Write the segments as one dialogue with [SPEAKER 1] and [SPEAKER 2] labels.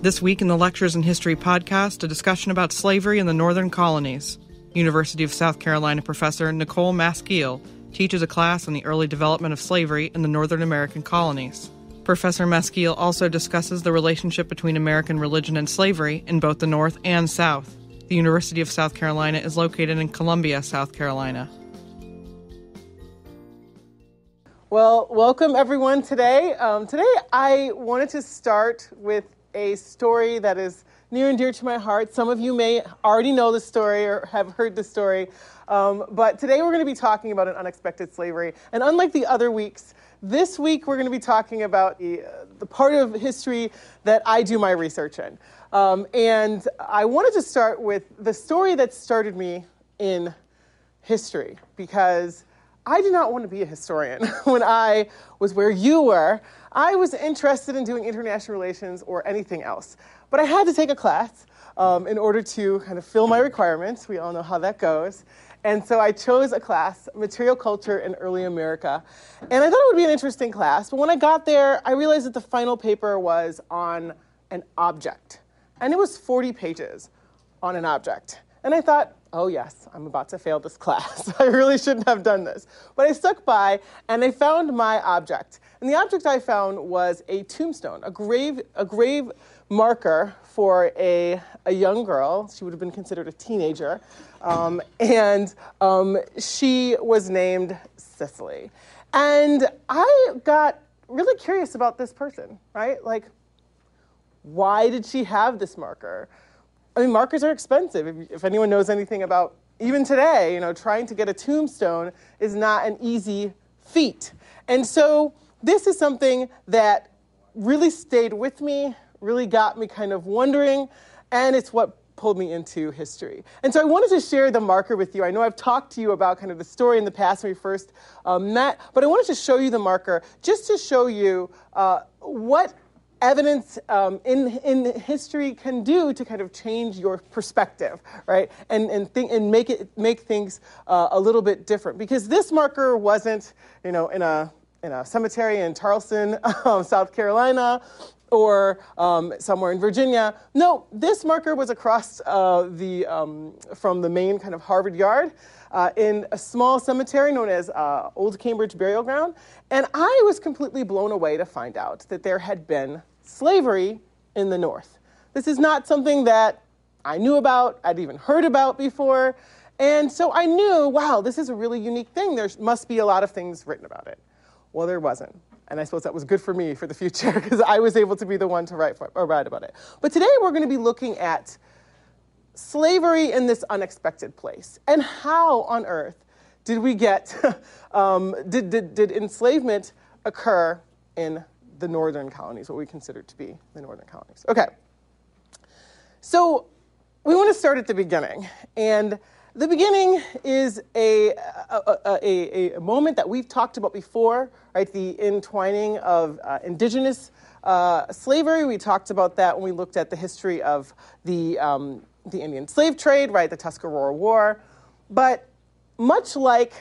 [SPEAKER 1] This week in the Lectures in History podcast, a discussion about slavery in the northern colonies. University of South Carolina professor Nicole Maskiell teaches a class on the early development of slavery in the northern American colonies. Professor Maskiell also discusses the relationship between American religion and slavery in both the North and South. The University of South Carolina is located in Columbia, South Carolina.
[SPEAKER 2] Well, welcome everyone today. Today I wanted to start with a story that is near and dear to my heart. Some of you may already know the story or have heard the story, but today we're going to be talking about an unexpected slavery. And unlike the other weeks, this week we're going to be talking about the part of history that I do my research in. And I wanted to start with the story that started me in history, because I did not want to be a historian when I was where you were. I was interested in doing international relations or anything else. But I had to take a class in order to kind of fill my requirements. We all know how that goes. And so I chose a class, Material Culture in Early America. And I thought it would be an interesting class. But when I got there, I realized that the final paper was on an object. And it was 40 pages on an object. And I thought, oh yes, I'm about to fail this class. I really shouldn't have done this. But I stuck by and I found my object. And the object I found was a tombstone, a grave marker for a young girl. She would have been considered a teenager. And she was named Cicely. And I got really curious about this person, right? Like, why did she have this marker? I mean, markers are expensive. If anyone knows anything about, even today, trying to get a tombstone is not an easy feat. And so this is something that really stayed with me, really got me kind of wondering, and it's what pulled me into history. And so I wanted to share the marker with you. I know I've talked to you about kind of the story in the past when we first met, but I wanted to show you the marker just to show you what evidence in history can do to kind of change your perspective, right? And make things a little bit different. Because this marker wasn't, in a cemetery in Charleston, South Carolina, or somewhere in Virginia. No, this marker was across from the main kind of Harvard Yard in a small cemetery known as Old Cambridge Burial Ground. And I was completely blown away to find out that there had been slavery in the North. This is not something that I knew about, I'd even heard about before. And so I knew, wow, this is a really unique thing. There must be a lot of things written about it. Well, there wasn't. And I suppose that was good for me for the future because I was able to be the one to write about it. But today we're going to be looking at slavery in this unexpected place. And how on earth did we get, did enslavement occur in the northern colonies, what we consider to be the northern colonies. Okay, so we want to start at the beginning. And the beginning is a moment that we've talked about before, right? The entwining of indigenous slavery. We talked about that when we looked at the history of the Indian slave trade, right? The Tuscarora War. But much like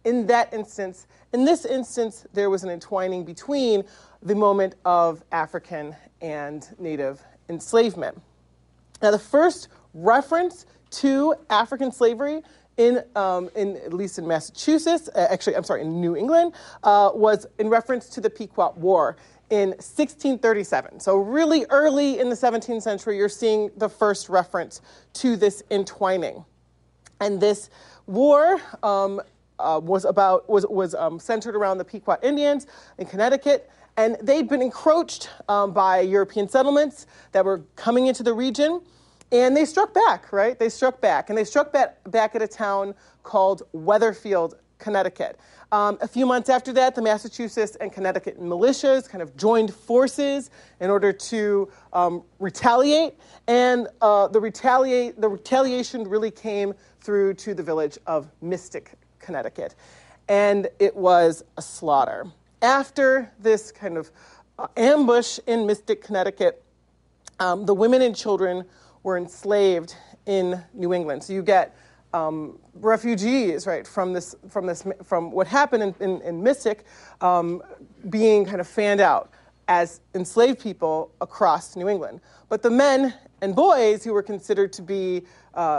[SPEAKER 2] in that instance, in this instance, there was an entwining between the moment of African and Native enslavement. Now, the first reference to African slavery in at least in Massachusetts, in New England, was in reference to the Pequot War in 1637. So really early in the 17th century, you're seeing the first reference to this entwining. And this war was centered around the Pequot Indians in Connecticut, and they'd been encroached by European settlements that were coming into the region, and they struck back, right? They struck back, and they struck back at a town called Weatherfield, Connecticut. A few months after that, the Massachusetts and Connecticut militias kind of joined forces in order to retaliate, and the retaliation really came through to the village of Mystic, Connecticut, and it was a slaughter. After this kind of ambush in Mystic, Connecticut, the women and children were enslaved in New England. So you get refugees, right, from what happened in Mystic, being kind of fanned out. as enslaved people across New England. But the men and boys who were considered to be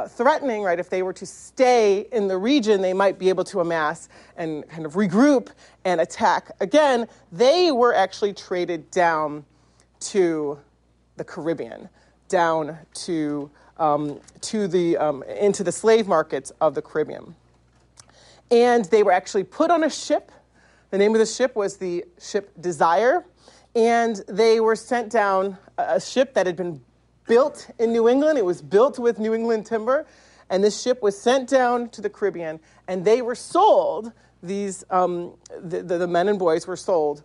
[SPEAKER 2] threatening, right, if they were to stay in the region, they might be able to amass and kind of regroup and attack again. They were actually traded down to the Caribbean, down to into the slave markets of the Caribbean. And they were actually put on a ship. The name of the ship was the ship Desire. And they were sent down, a ship that had been built in New England. It was built with New England timber. And this ship was sent down to the Caribbean. And they were sold, the men and boys were sold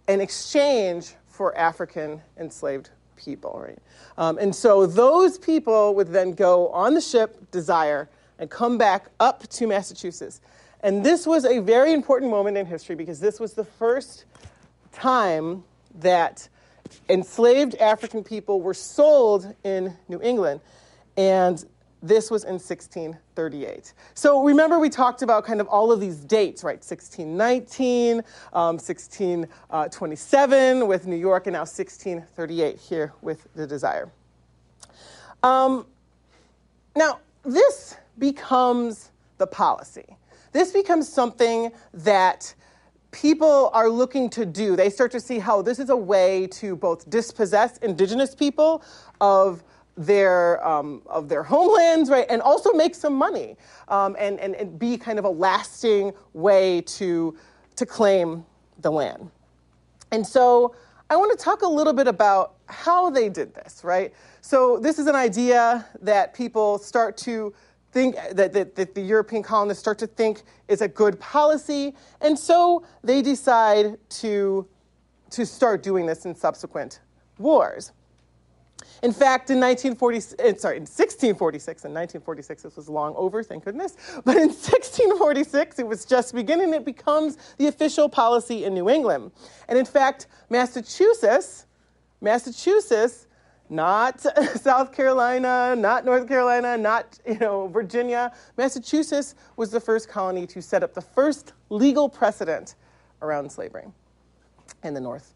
[SPEAKER 2] in exchange for African enslaved people, right? And so those people would then go on the ship Desire and come back up to Massachusetts. And this was a very important moment in history because this was the first time that enslaved African people were sold in New England. And this was in 1638. So remember we talked about kind of all of these dates, right? 1619, 1627 with New York, and now 1638 here with the Desire. Now, this becomes the policy. This becomes something that people are looking to do. They start to see how this is a way to both dispossess indigenous people of their homelands, right, and also make some money, and be kind of a lasting way to claim the land. And so I want to talk a little bit about how they did this, right? So this is an idea that people start to think that the European colonists start to think is a good policy, and so they decide to start doing this in subsequent wars. In fact, in 1646, and 1946, this was long over, thank goodness, but in 1646, it was just beginning, it becomes the official policy in New England. And in fact, Massachusetts, not South Carolina, not North Carolina, not Virginia, Massachusetts was the first colony to set up the first legal precedent around slavery in the North,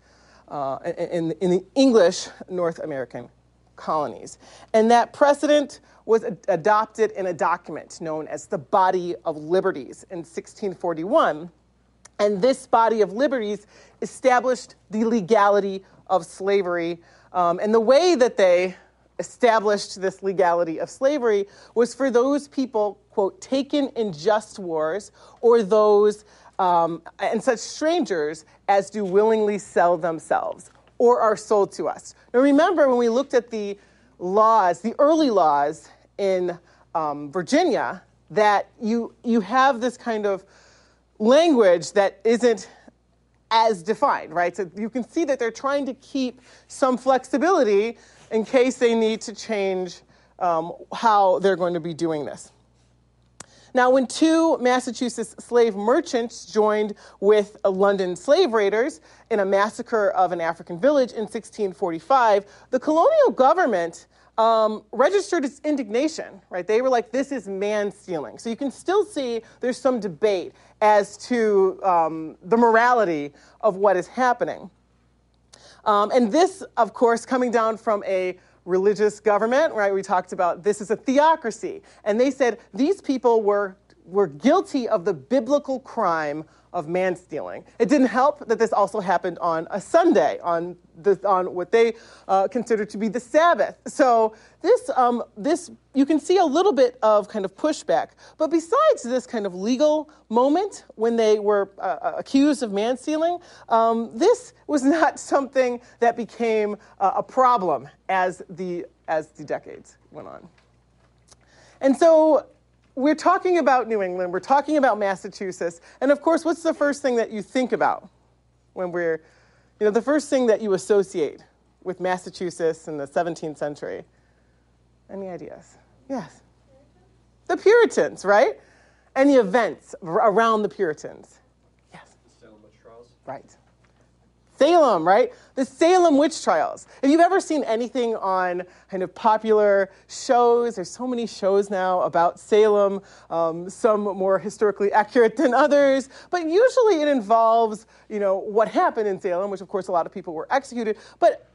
[SPEAKER 2] in the English North American colonies. And that precedent was adopted in a document known as the Body of Liberties in 1641. And this Body of Liberties established the legality of slavery. And the way that they established this legality of slavery was for those people, quote, taken in just wars, or those and such strangers as do willingly sell themselves or are sold to us. Now remember, when we looked at the laws, the early laws in Virginia, that you have this kind of language that isn't as defined, right? So you can see that they're trying to keep some flexibility in case they need to change how they're going to be doing this. Now, when two Massachusetts slave merchants joined with London slave raiders in a massacre of an African village in 1645, the colonial government registered its indignation, right? They were like, this is man-stealing. So you can still see there's some debate as to the morality of what is happening. And this, of course, coming down from a religious government, right? We talked about this is a theocracy. And they said these people were guilty of the biblical crime of man-stealing. It didn't help that this also happened on a Sunday, on what they considered to be the Sabbath. So this you can see a little bit of kind of pushback. But besides this kind of legal moment when they were accused of man-stealing, this was not something that became a problem as the decades went on. And so we're talking about New England, we're talking about Massachusetts, and of course, what's the first thing that you think about when the first thing that you associate with Massachusetts in the 17th century? Any ideas? Yes. The Puritans, right? And the events around the Puritans. Yes.
[SPEAKER 3] The Salem witch trials.
[SPEAKER 2] Right. Salem, right? The Salem witch trials. If you've ever seen anything on kind of popular shows, there's so many shows now about Salem, some more historically accurate than others, but usually it involves, what happened in Salem, which of course a lot of people were executed, but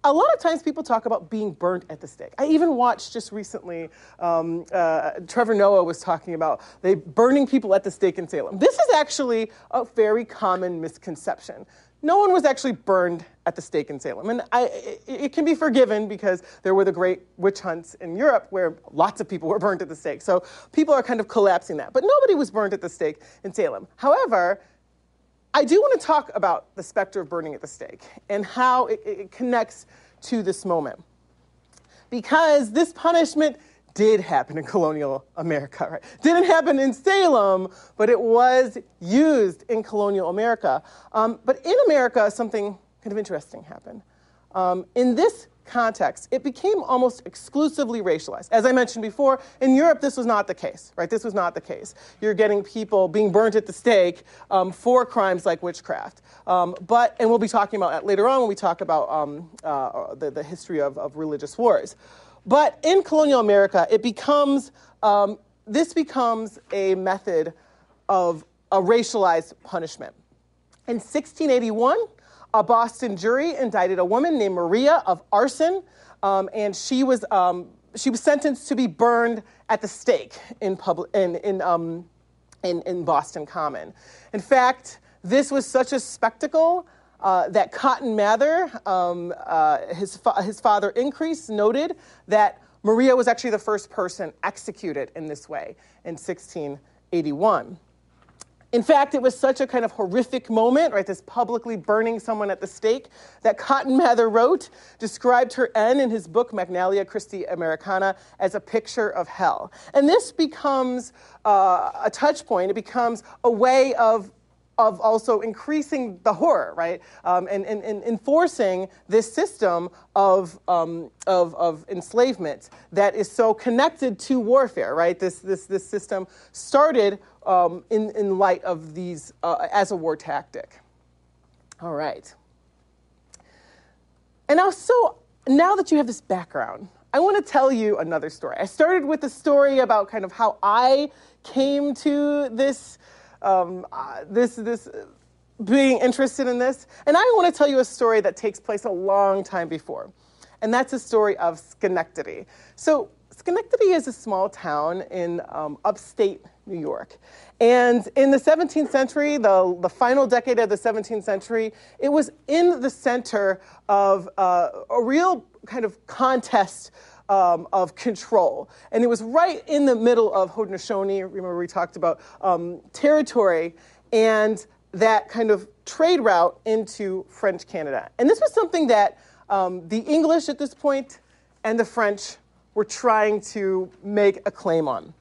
[SPEAKER 2] a lot of times people talk about being burnt at the stake. I even watched just recently, Trevor Noah was talking about they burning people at the stake in Salem. This is actually a very common misconception. No one was actually burned at the stake in Salem. And it can be forgiven because there were the great witch hunts in Europe where lots of people were burned at the stake. So people are kind of collapsing that. But nobody was burned at the stake in Salem. However, I do want to talk about the specter of burning at the stake and how it connects to this moment. Because this punishment did happen in colonial America, right? Didn't happen in Salem, but it was used in colonial America. But in America, something kind of interesting happened. In this context, it became almost exclusively racialized. As I mentioned before, in Europe, this was not the case, right? This was not the case. You're getting people being burnt at the stake for crimes like witchcraft. And we'll be talking about that later on when we talk about the history of religious wars. But in colonial America, this becomes a method of a racialized punishment. In 1681, a Boston jury indicted a woman named Maria of arson, and she was sentenced to be burned at the stake in Boston Common. In fact, this was such a spectacle that Cotton Mather, his father Increase, noted that Maria was actually the first person executed in this way in 1681. In fact, it was such a kind of horrific moment, right, this publicly burning someone at the stake, that Cotton Mather described her end in his book, Magnalia Christi Americana, as a picture of hell. And this becomes a touch point. It becomes a way of also increasing the horror, right, and enforcing this system of enslavement that is so connected to warfare, right? This system started in light of these as a war tactic. All right. And now that you have this background, I want to tell you another story. I started with the story about kind of how I came to this being interested in this. And I want to tell you a story that takes place a long time before. And that's the story of Schenectady. So Schenectady is a small town in upstate New York. And in the 17th century, the final decade of the 17th century, it was in the center of a real kind of contest of control. And it was right in the middle of Haudenosaunee. Remember we talked about territory and that kind of trade route into French Canada. And this was something that the English at this point and the French were trying to make a claim on.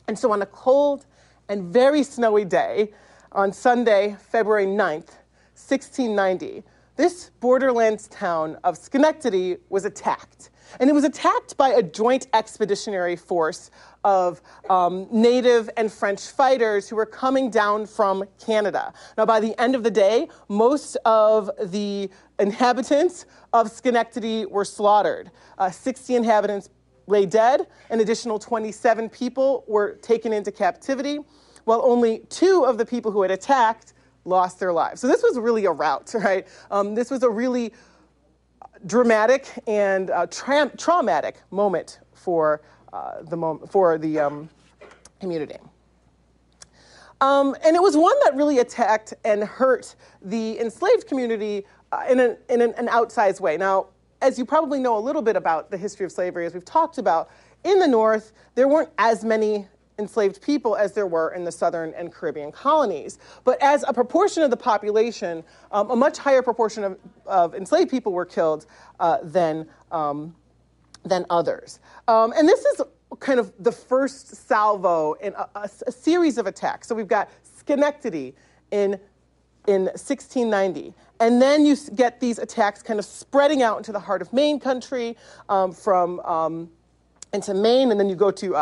[SPEAKER 2] And so on a cold and very snowy day, on Sunday, February 9th, 1690, this borderlands town of Schenectady was attacked. And it was attacked by a joint expeditionary force of native and French fighters who were coming down from Canada. Now, by the end of the day, most of the inhabitants of Schenectady were slaughtered. 60 inhabitants lay dead. An additional 27 people were taken into captivity, while only 2 of the people who had attacked lost their lives. So this was really a rout, right? This was a really dramatic and traumatic moment for the community. And it was one that really attacked and hurt the enslaved community in an outsized way. Now, as you probably know a little bit about the history of slavery, as we've talked about, in the North, there weren't as many enslaved people as there were in the Southern and Caribbean colonies. But as a proportion of the population, a much higher proportion of enslaved people were killed than others. And this is kind of the first salvo in a series of attacks. So we've got Schenectady in 1690. And then you get these attacks kind of spreading out into the heart of Maine country, into Maine, and then you go to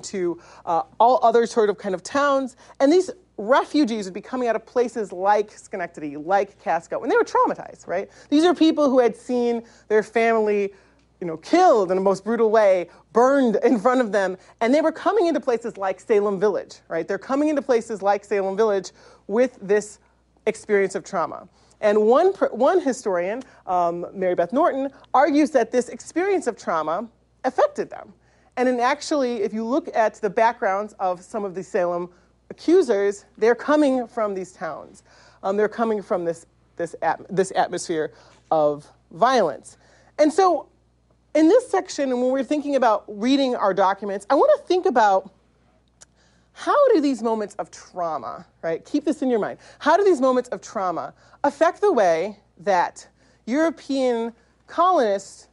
[SPEAKER 2] into all other sort of kind of towns. And these refugees would be coming out of places like Schenectady, like Casco, and they were traumatized, right? These are people who had seen their family, killed in the most brutal way, burned in front of them, and they were coming into places like Salem Village, right? They're coming into places like Salem Village with this experience of trauma. And one historian, Mary Beth Norton, argues that this experience of trauma affected them. And actually, if you look at the backgrounds of some of the Salem accusers, they're coming from these towns. They're coming from this atmosphere of violence. And so in this section, and when we're thinking about reading our documents, I want to think about how do these moments of trauma, right? Keep this in your mind. How do these moments of trauma affect the way that European colonists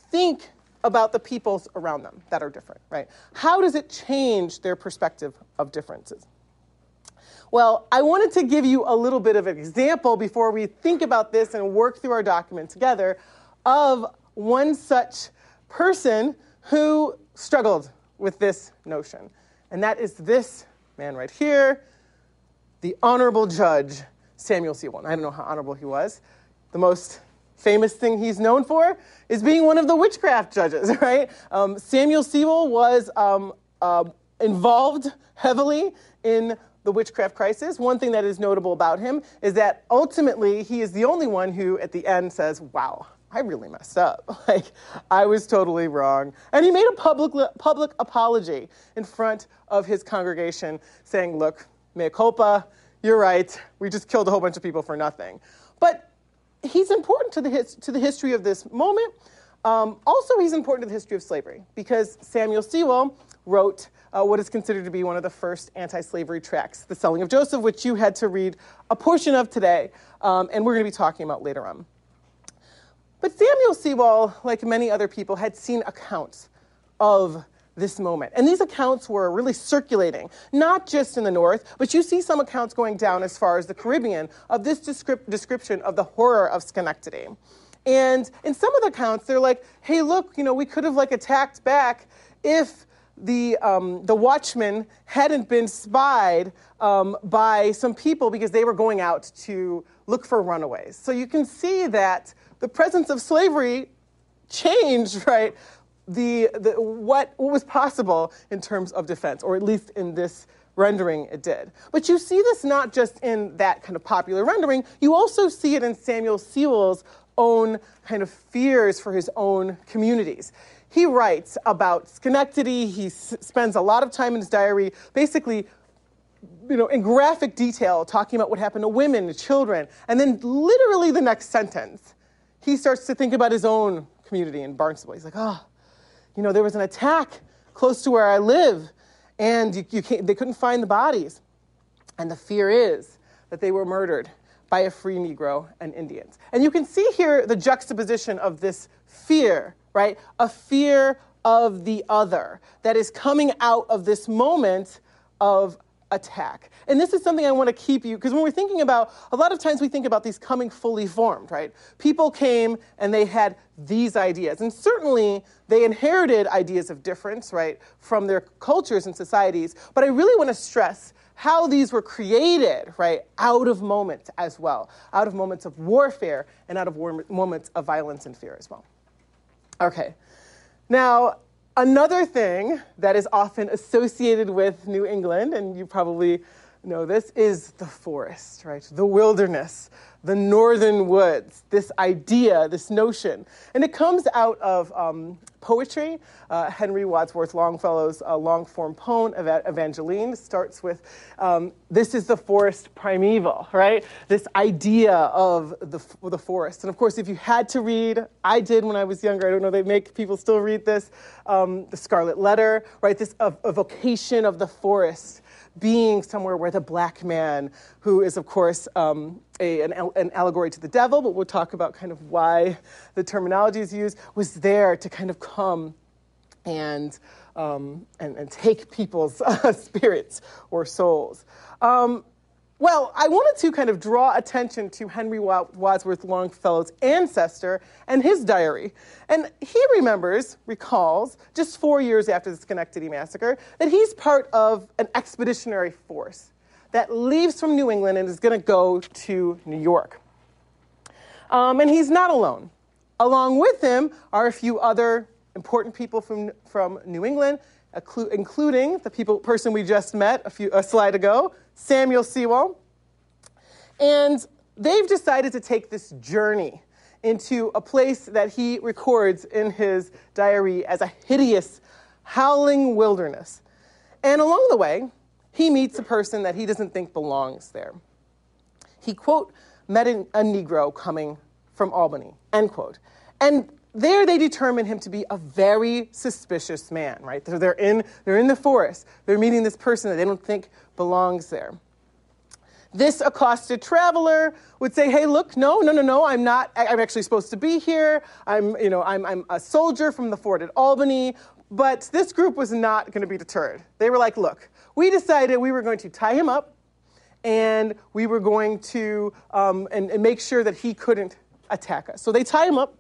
[SPEAKER 2] think about the peoples around them that are different, right? How does it change their perspective of differences? Well, I wanted to give you a little bit of an example before we think about this and work through our document together of one such person who struggled with this notion. And that is this man right here, the Honorable Judge Samuel Sewall. And I don't know how honorable he was. The most famous thing he's known for is being one of the witchcraft judges, right? Samuel Sewall was involved heavily in the witchcraft crisis. One thing that is notable about him is that ultimately he is the only one who at the end says, wow, I really messed up. I was totally wrong. And he made a public apology in front of his congregation saying, look, mea culpa, you're right. We just killed a whole bunch of people for nothing. But he's important to the history of this moment. Also, he's important to the history of slavery because Samuel Sewall wrote what is considered to be one of the first anti-slavery tracts, The Selling of Joseph, which you had to read a portion of today, and we're going to be talking about later on. But Samuel Sewall, like many other people, had seen accounts of this moment. And these accounts were really circulating, not just in the North, but you see some accounts going down as far as the Caribbean of this description of the horror of Schenectady. And in some of the accounts, they're like, hey, look, we could have attacked back if the watchmen hadn't been spied by some people because they were going out to look for runaways. So you can see that the presence of slavery changed, right, what was possible in terms of defense, or at least in this rendering it did. But you see this not just in that kind of popular rendering, you also see it in Samuel Sewall's own kind of fears for his own communities. He writes about Schenectady. He spends a lot of time in his diary basically in graphic detail talking about what happened to women and children. And then literally the next sentence, he starts to think about his own community in Barnstable. He's like, there was an attack close to where I live, and they couldn't find the bodies. And the fear is that they were murdered by a free Negro and Indians. And you can see here the juxtaposition of this fear, right? A fear of the other that is coming out of this moment of attack. And this is something I want to keep you, because when we're thinking about, a lot of times we think about these coming fully formed, right? People came and they had these ideas. And certainly they inherited ideas of difference, right, from their cultures and societies. But I really want to stress how these were created, right, out of moments as well, out of moments of warfare and out of moments of violence and fear as well. Okay. Now, another thing that is often associated with New England, and you probably know this, is the forest, right? The wilderness, the northern woods, this idea, this notion. And it comes out of poetry. Henry Wadsworth Longfellow's long-form poem, Evangeline, starts with, this is the forest primeval, right? This idea of the forest. And of course, if you had to read, I did when I was younger, I don't know, they make people still read this, The Scarlet Letter, right? This evocation of the forest being somewhere where the black man, who is, of course, an allegory to the devil, but we'll talk about kind of why the terminology is used, was there to kind of come and take people's spirits or souls. Well, I wanted to kind of draw attention to Henry Wadsworth Longfellow's ancestor and his diary. And he recalls, just 4 years after the Schenectady Massacre, that he's part of an expeditionary force that leaves from New England and is going to go to New York. And he's not alone. Along with him are a few other important people from New England, including the person we just met a slide ago, Samuel Sewall. And they've decided to take this journey into a place that he records in his diary as a hideous, howling wilderness. And along the way, he meets a person that he doesn't think belongs there. He, quote, met a Negro coming from Albany, end quote. And there they determine him to be a very suspicious man, right? They're in the forest. They're meeting this person that they don't think belongs there. This accosted traveler would say, hey, look, no, I'm not. I'm actually supposed to be here. I'm a soldier from the fort at Albany. But this group was not going to be deterred. They were like, look, we decided we were going to tie him up, and we were going to and make sure that he couldn't attack us. So they tie him up,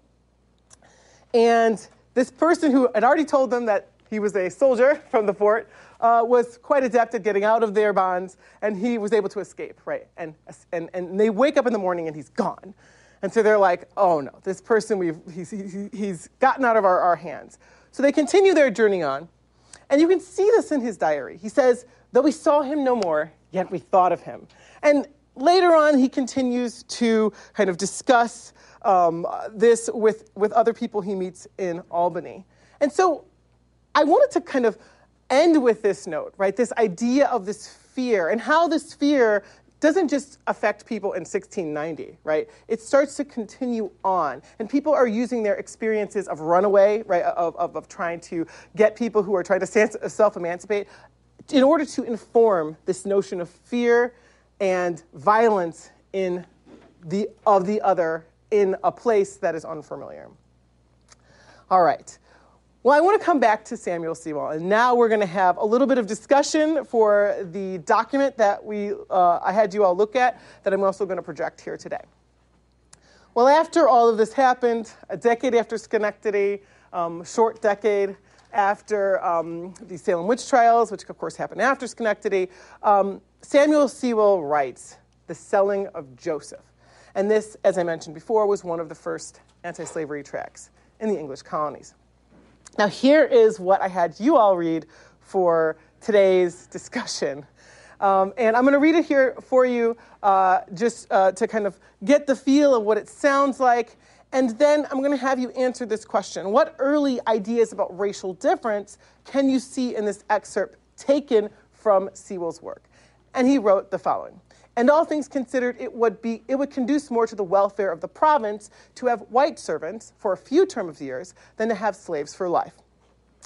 [SPEAKER 2] and this person who had already told them that he was a soldier from the fort was quite adept at getting out of their bonds, and he was able to escape, right? And they wake up in the morning, and he's gone. And so they're like, oh, no, this person, he's gotten out of our hands. So they continue their journey on, and you can see this in his diary. He says, though we saw him no more, yet we thought of him. And later on, he continues to kind of discuss this with other people he meets in Albany. And so I wanted to kind of end with this note, right? This idea of this fear and how this fear doesn't just affect people in 1690, right? It starts to continue on. And people are using their experiences of runaway, right, of trying to get people who are trying to self-emancipate in order to inform this notion of fear and violence of the other in a place that is unfamiliar. All right. Well, I want to come back to Samuel Sewall, and now we're going to have a little bit of discussion for the document that I had you all look at that I'm also going to project here today. Well, after all of this happened, a decade after Schenectady, short decade after the Salem witch trials, which of course happened after Schenectady, Samuel Sewall writes The Selling of Joseph. And this, as I mentioned before, was one of the first anti-slavery tracts in the English colonies. Now, here is what I had you all read for today's discussion. And I'm going to read it here for you just to kind of get the feel of what it sounds like. And then I'm going to have you answer this question. What early ideas about racial difference can you see in this excerpt taken from Sewall's work? And he wrote the following. And all things considered, it would conduce more to the welfare of the province to have white servants for a few term of years than to have slaves for life.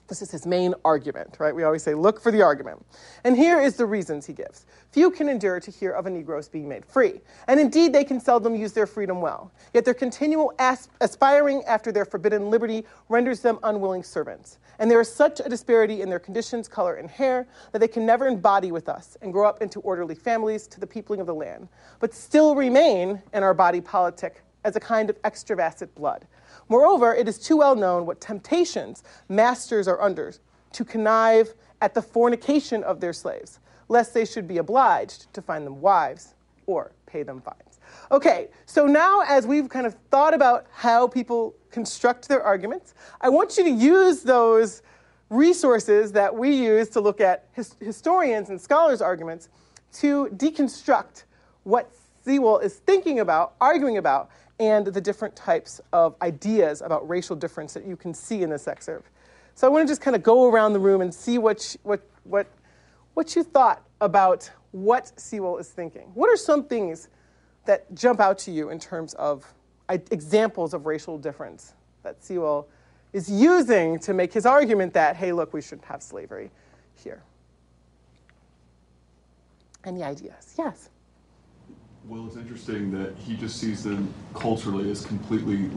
[SPEAKER 2] This is his main argument, right? We always say, look for the argument. And here is the reasons he gives. Few can endure to hear of a Negro's being made free. And indeed, they can seldom use their freedom well. Yet their continual aspiring after their forbidden liberty renders them unwilling servants. And there is such a disparity in their conditions, color, and hair that they can never embody with us and grow up into orderly families to the peopling of the land, but still remain in our body politic as a kind of extravasate blood. Moreover, it is too well known what temptations masters are under to connive at the fornication of their slaves, lest they should be obliged to find them wives or pay them fines. Okay, so now as we've kind of thought about how people construct their arguments, I want you to use those resources that we use to look at historians and scholars' arguments to deconstruct what Sewall is thinking about, arguing about, and the different types of ideas about racial difference that you can see in this excerpt. So I want to just kind of go around the room and see what you thought about what Sewall is thinking. What are some things that jump out to you in terms of examples of racial difference that Sewall is using to make his argument that, hey, look, we shouldn't have slavery here? Any ideas? Yes.
[SPEAKER 3] Well, it's interesting that he just sees them culturally as completely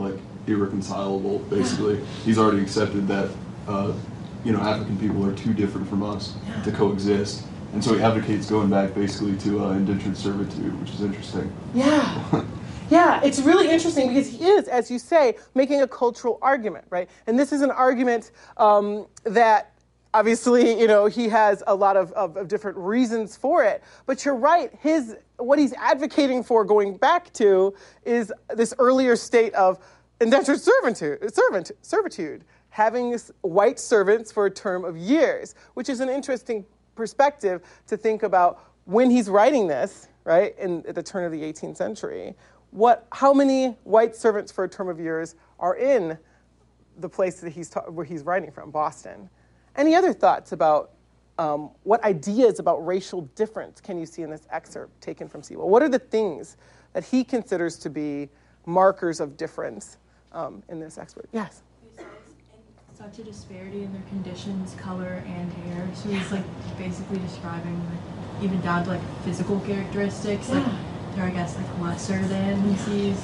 [SPEAKER 3] irreconcilable. Basically, he's already accepted that African people are too different from us to coexist, and so he advocates going back basically to indentured servitude, which is interesting.
[SPEAKER 2] Yeah. Yeah, it's really interesting because he is, as you say, making a cultural argument, right? And this is an argument that obviously, he has a lot of different reasons for it. But you're right. What he's advocating for, going back to, is this earlier state of indentured servitude, having white servants for a term of years, which is an interesting perspective to think about when he's writing this, right, at the turn of the 18th century. How many white servants for a term of years are in the place that where he's writing from, Boston? Any other thoughts about what ideas about racial difference can you see in this excerpt taken from Sewell? What are the things that he considers to be markers of difference in this excerpt? Yes?
[SPEAKER 4] Such a disparity in their conditions, color, and hair. So he's basically describing even down to physical characteristics.
[SPEAKER 2] Yeah.
[SPEAKER 4] They're, I guess, lesser than he sees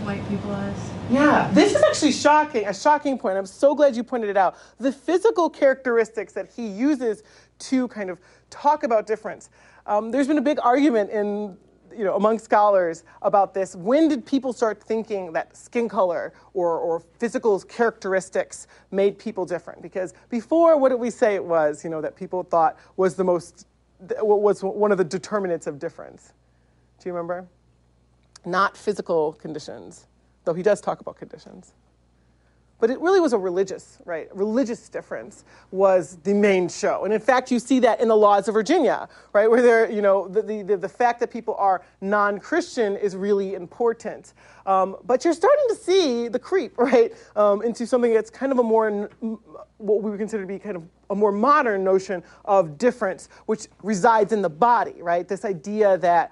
[SPEAKER 4] white people as.
[SPEAKER 2] Yeah, this is actually a shocking point. I'm so glad you pointed it out. The physical characteristics that he uses to kind of talk about difference. There's been a big argument among scholars about this. When did people start thinking that skin color or physical characteristics made people different? Because before, what did we say it was, that people thought was was one of the determinants of difference? Do you remember? Not physical conditions, though he does talk about conditions. But it really was a religious difference was the main show. And in fact, you see that in the laws of Virginia, right? Where the fact that people are non-Christian is really important. But you're starting to see the creep, right? Into something that's kind of what we would consider to be kind of a more modern notion of difference, which resides in the body, right? This idea that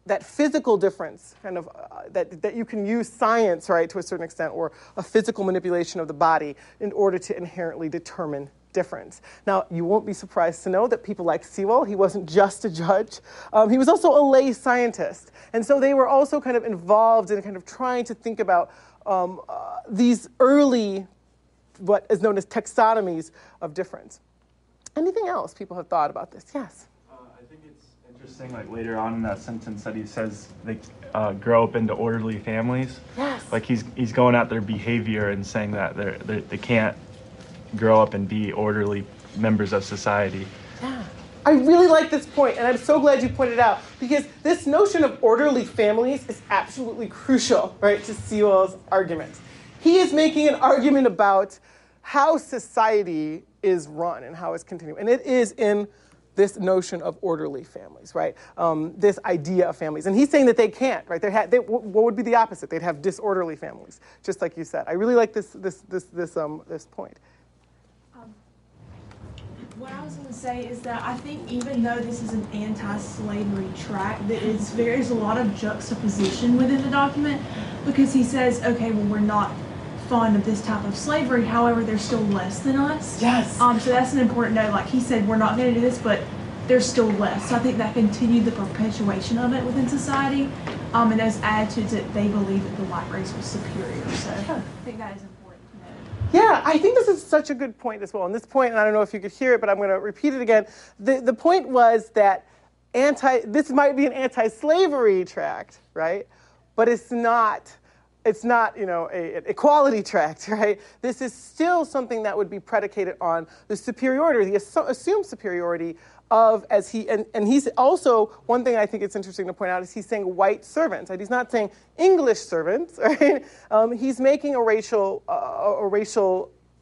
[SPEAKER 2] that physical difference, kind of that you can use science, right, to a certain extent, or a physical manipulation of the body in order to inherently determine difference. Now, you won't be surprised to know that people like Sewell, he wasn't just a judge, he was also a lay scientist. And so they were also kind of involved in kind of trying to think about these early, what is known as taxonomies of difference. Anything else people have thought about this? Yes?
[SPEAKER 5] I think it's interesting, later on in that sentence that he says they grow up into orderly families.
[SPEAKER 2] Yes.
[SPEAKER 5] He's going at their behavior and saying that they can't grow up and be orderly members of society.
[SPEAKER 2] Yeah. I really like this point, and I'm so glad you pointed it out, because this notion of orderly families is absolutely crucial, right, to Sewell's argument. He is making an argument about how society is run and how it's continuing, and it is in this notion of orderly families, right? This idea of families. And he's saying that they can't, right? What would be the opposite? They'd have disorderly families, just like you said. I really like this point.
[SPEAKER 4] What I was going to say is that I think even though this is an anti-slavery tract, there's a lot of juxtaposition within the document, because he says, okay, well, we're not fond of this type of slavery, however, they're still less than us.
[SPEAKER 2] Yes.
[SPEAKER 4] So that's an important note. He said, we're not going to do this, but they're still less. So I think that continued the perpetuation of it within society, and those attitudes that they believe that the white race was superior. So I think that is important to note.
[SPEAKER 2] Yeah, I think this is such a good point as well. And this point, and I don't know if you could hear it, but I'm going to repeat it again. The point was that this might be an anti-slavery tract, right? But it's not an equality tract, right? This is still something that would be predicated on the superiority, the assumed superiority of, and he's also, one thing I think it's interesting to point out is he's saying white servants, right? He's not saying English servants, right? He's making a racial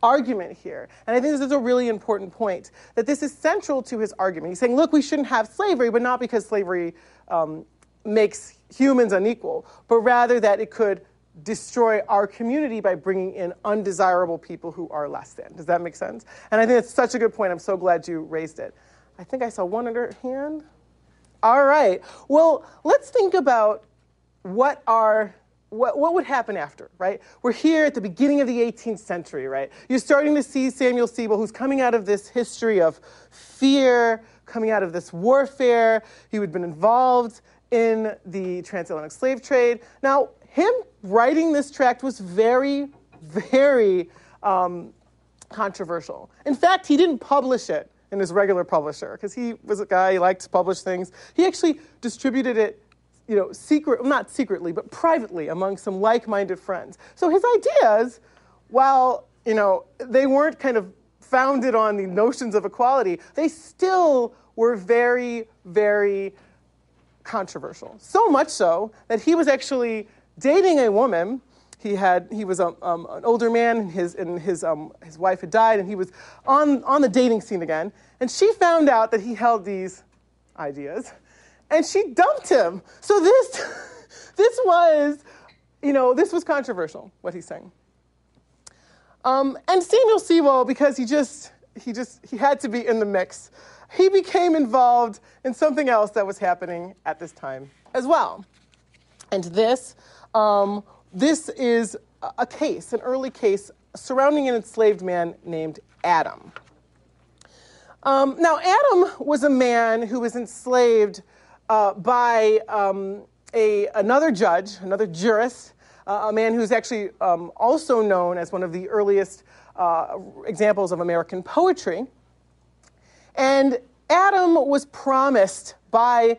[SPEAKER 2] argument here. And I think this is a really important point, that this is central to his argument. He's saying, look, we shouldn't have slavery, but not because slavery makes humans unequal, but rather that it could destroy our community by bringing in undesirable people who are less than. Does that make sense? And I think it's such a good point. I'm so glad you raised it. I think I saw one under hand. All right. Well, let's think about what would happen after, right? We're here at the beginning of the 18th century, right? You're starting to see Samuel Sewell, who's coming out of this history of fear, coming out of this warfare. He had been involved in the transatlantic slave trade. Now, him writing this tract was very, very controversial. In fact, he didn't publish it in his regular publisher, because he was a guy, he liked to publish things. He actually distributed it, not secretly, but privately among some like-minded friends. So his ideas, while, they weren't kind of founded on the notions of equality, they still were very, very controversial. So much so that he was actually dating a woman. He was an older man, and his wife had died, and he was on the dating scene again. And she found out that he held these ideas, and she dumped him. So this was controversial, what he's saying. And Samuel Sewall, because he had to be in the mix, he became involved in something else that was happening at this time as well. And this is a case, an early case, surrounding an enslaved man named Adam. Now, Adam was a man who was enslaved by another judge, another jurist, a man who's actually also known as one of the earliest examples of American poetry. And Adam was promised by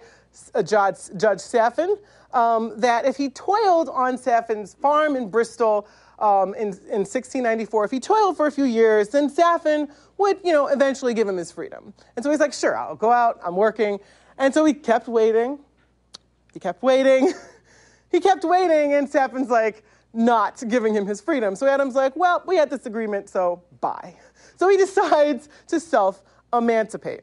[SPEAKER 2] Judge Saffin that if he toiled on Saffin's farm in Bristol in 1694, if he toiled for a few years, then Saffin would, eventually give him his freedom. And so he's like, sure, I'll go out, I'm working. And so he kept waiting. He kept waiting. He kept waiting, and Saffin's like not giving him his freedom. So Adam's like, well, we had this agreement, so bye. So he decides to self-emancipate.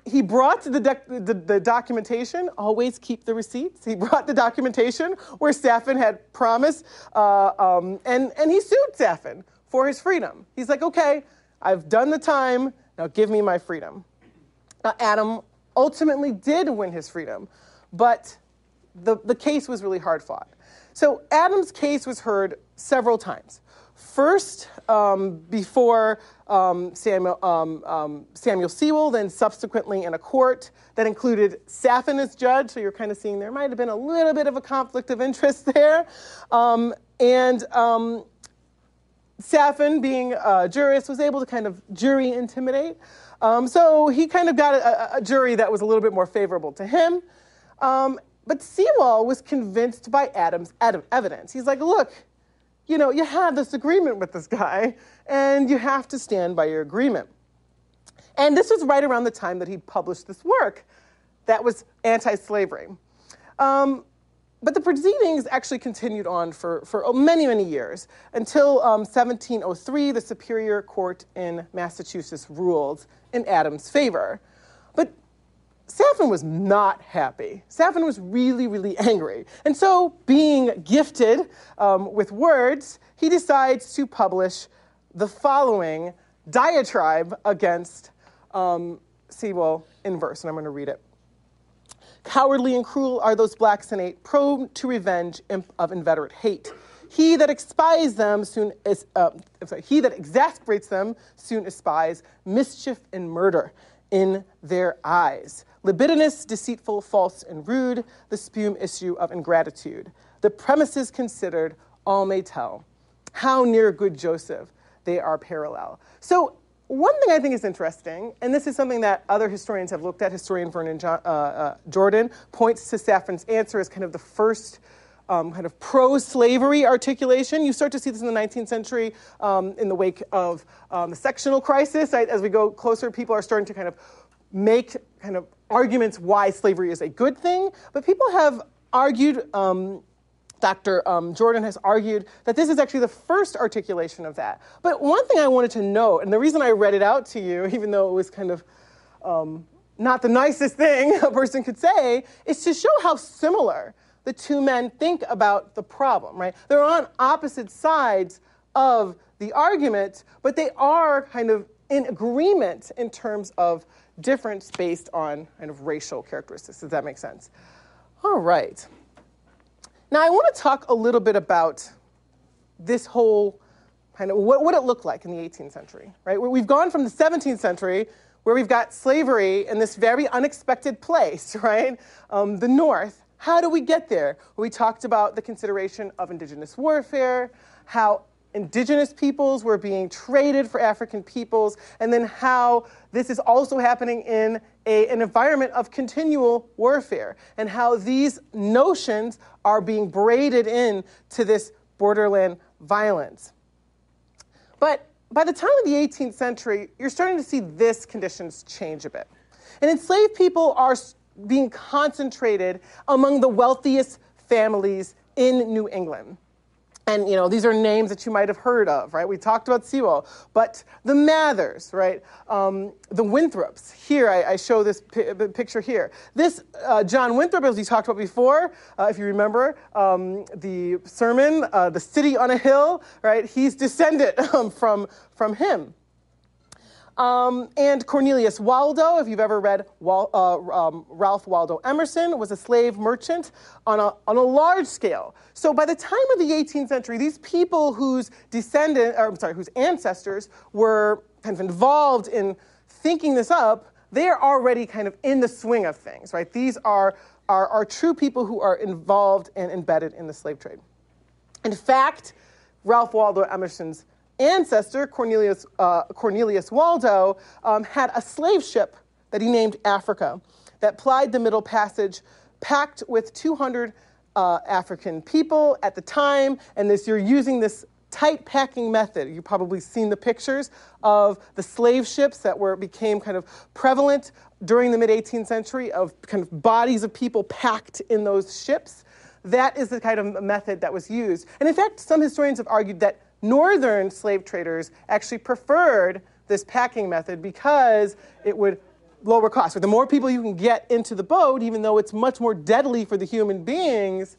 [SPEAKER 2] He brought the documentation, always keep the receipts. He brought the documentation where Saffin had promised, and he sued Saffin for his freedom. He's like, okay, I've done the time, now give me my freedom. Now, Adam ultimately did win his freedom, but the case was really hard fought. So Adam's case was heard several times. First, before Samuel Sewall, then subsequently in a court that included Saffin as judge. So you're kind of seeing there might have been a little bit of a conflict of interest there. Saffin, being a jurist, was able to kind of jury intimidate. So he kind of got a jury that was a little bit more favorable to him. But Sewall was convinced by Adam's evidence. He's like, look, you had this agreement with this guy, and you have to stand by your agreement. And this was right around the time that he published this work that was anti-slavery. But the proceedings actually continued on for many, many years until 1703, the Superior Court in Massachusetts ruled in Adam's favor. But Saffin was not happy. Saffin was really, really angry. And so, being gifted with words, he decides to publish the following diatribe against Sewall in verse, and I'm going to read it. Cowardly and cruel are those blacks innate, prone to revenge of inveterate hate. He that exasperates them soon espies mischief and murder in their eyes. Libidinous, deceitful, false, and rude, the spume issue of ingratitude. The premises considered, all may tell how near good Joseph they are parallel. So one thing I think is interesting, and this is something that other historians have looked at, historian Vernon Jordan points to Saffin's answer as kind of the first kind of pro-slavery articulation. You start to see this in the 19th century in the wake of the sectional crisis. As we go closer, people are starting to kind of make kind of arguments why slavery is a good thing. But people have argued, Dr. Jordan has argued that this is actually the first articulation of that. But one thing I wanted to note, and the reason I read it out to you, even though it was kind of not the nicest thing a person could say, is to show how similar the two men think about the problem, right? They're on opposite sides of the argument, but they are kind of in agreement in terms of difference based on kind of racial characteristics. Does that make sense? All right. Now, I want to talk a little bit about this whole kind of what it looked like in the 18th century, right? We've gone from the 17th century, where we've got slavery in this very unexpected place, right? The North. How do we get there? We talked about the consideration of indigenous warfare, how indigenous peoples were being traded for African peoples, and then how this is also happening in an environment of continual warfare, and how these notions are being braided in to this borderland violence. But by the time of the 18th century, you're starting to see this conditions change a bit. And enslaved people are being concentrated among the wealthiest families in New England. And, these are names that you might have heard of, right? We talked about Sewell, but the Mathers, right? The Winthrops. Here, I show this picture here. This John Winthrop, as we talked about before, if you remember, the sermon, The City on a Hill, right? He's descended from him. And Cornelius Waldo, if you've ever read Ralph Waldo Emerson, was a slave merchant on a large scale. So by the time of the 18th century, these people whose ancestors were kind of involved in thinking this up, they are already kind of in the swing of things, right? These are true people who are involved and embedded in the slave trade. In fact, Ralph Waldo Emerson's ancestor, Cornelius Waldo, had a slave ship that he named Africa that plied the Middle Passage, packed with 200 African people at the time. And you're using this tight packing method. You've probably seen the pictures of the slave ships that became kind of prevalent during the mid-18th century, of kind of bodies of people packed in those ships. That is the kind of method that was used. And in fact, some historians have argued that northern slave traders actually preferred this packing method because it would lower costs. So the more people you can get into the boat, even though it's much more deadly for the human beings,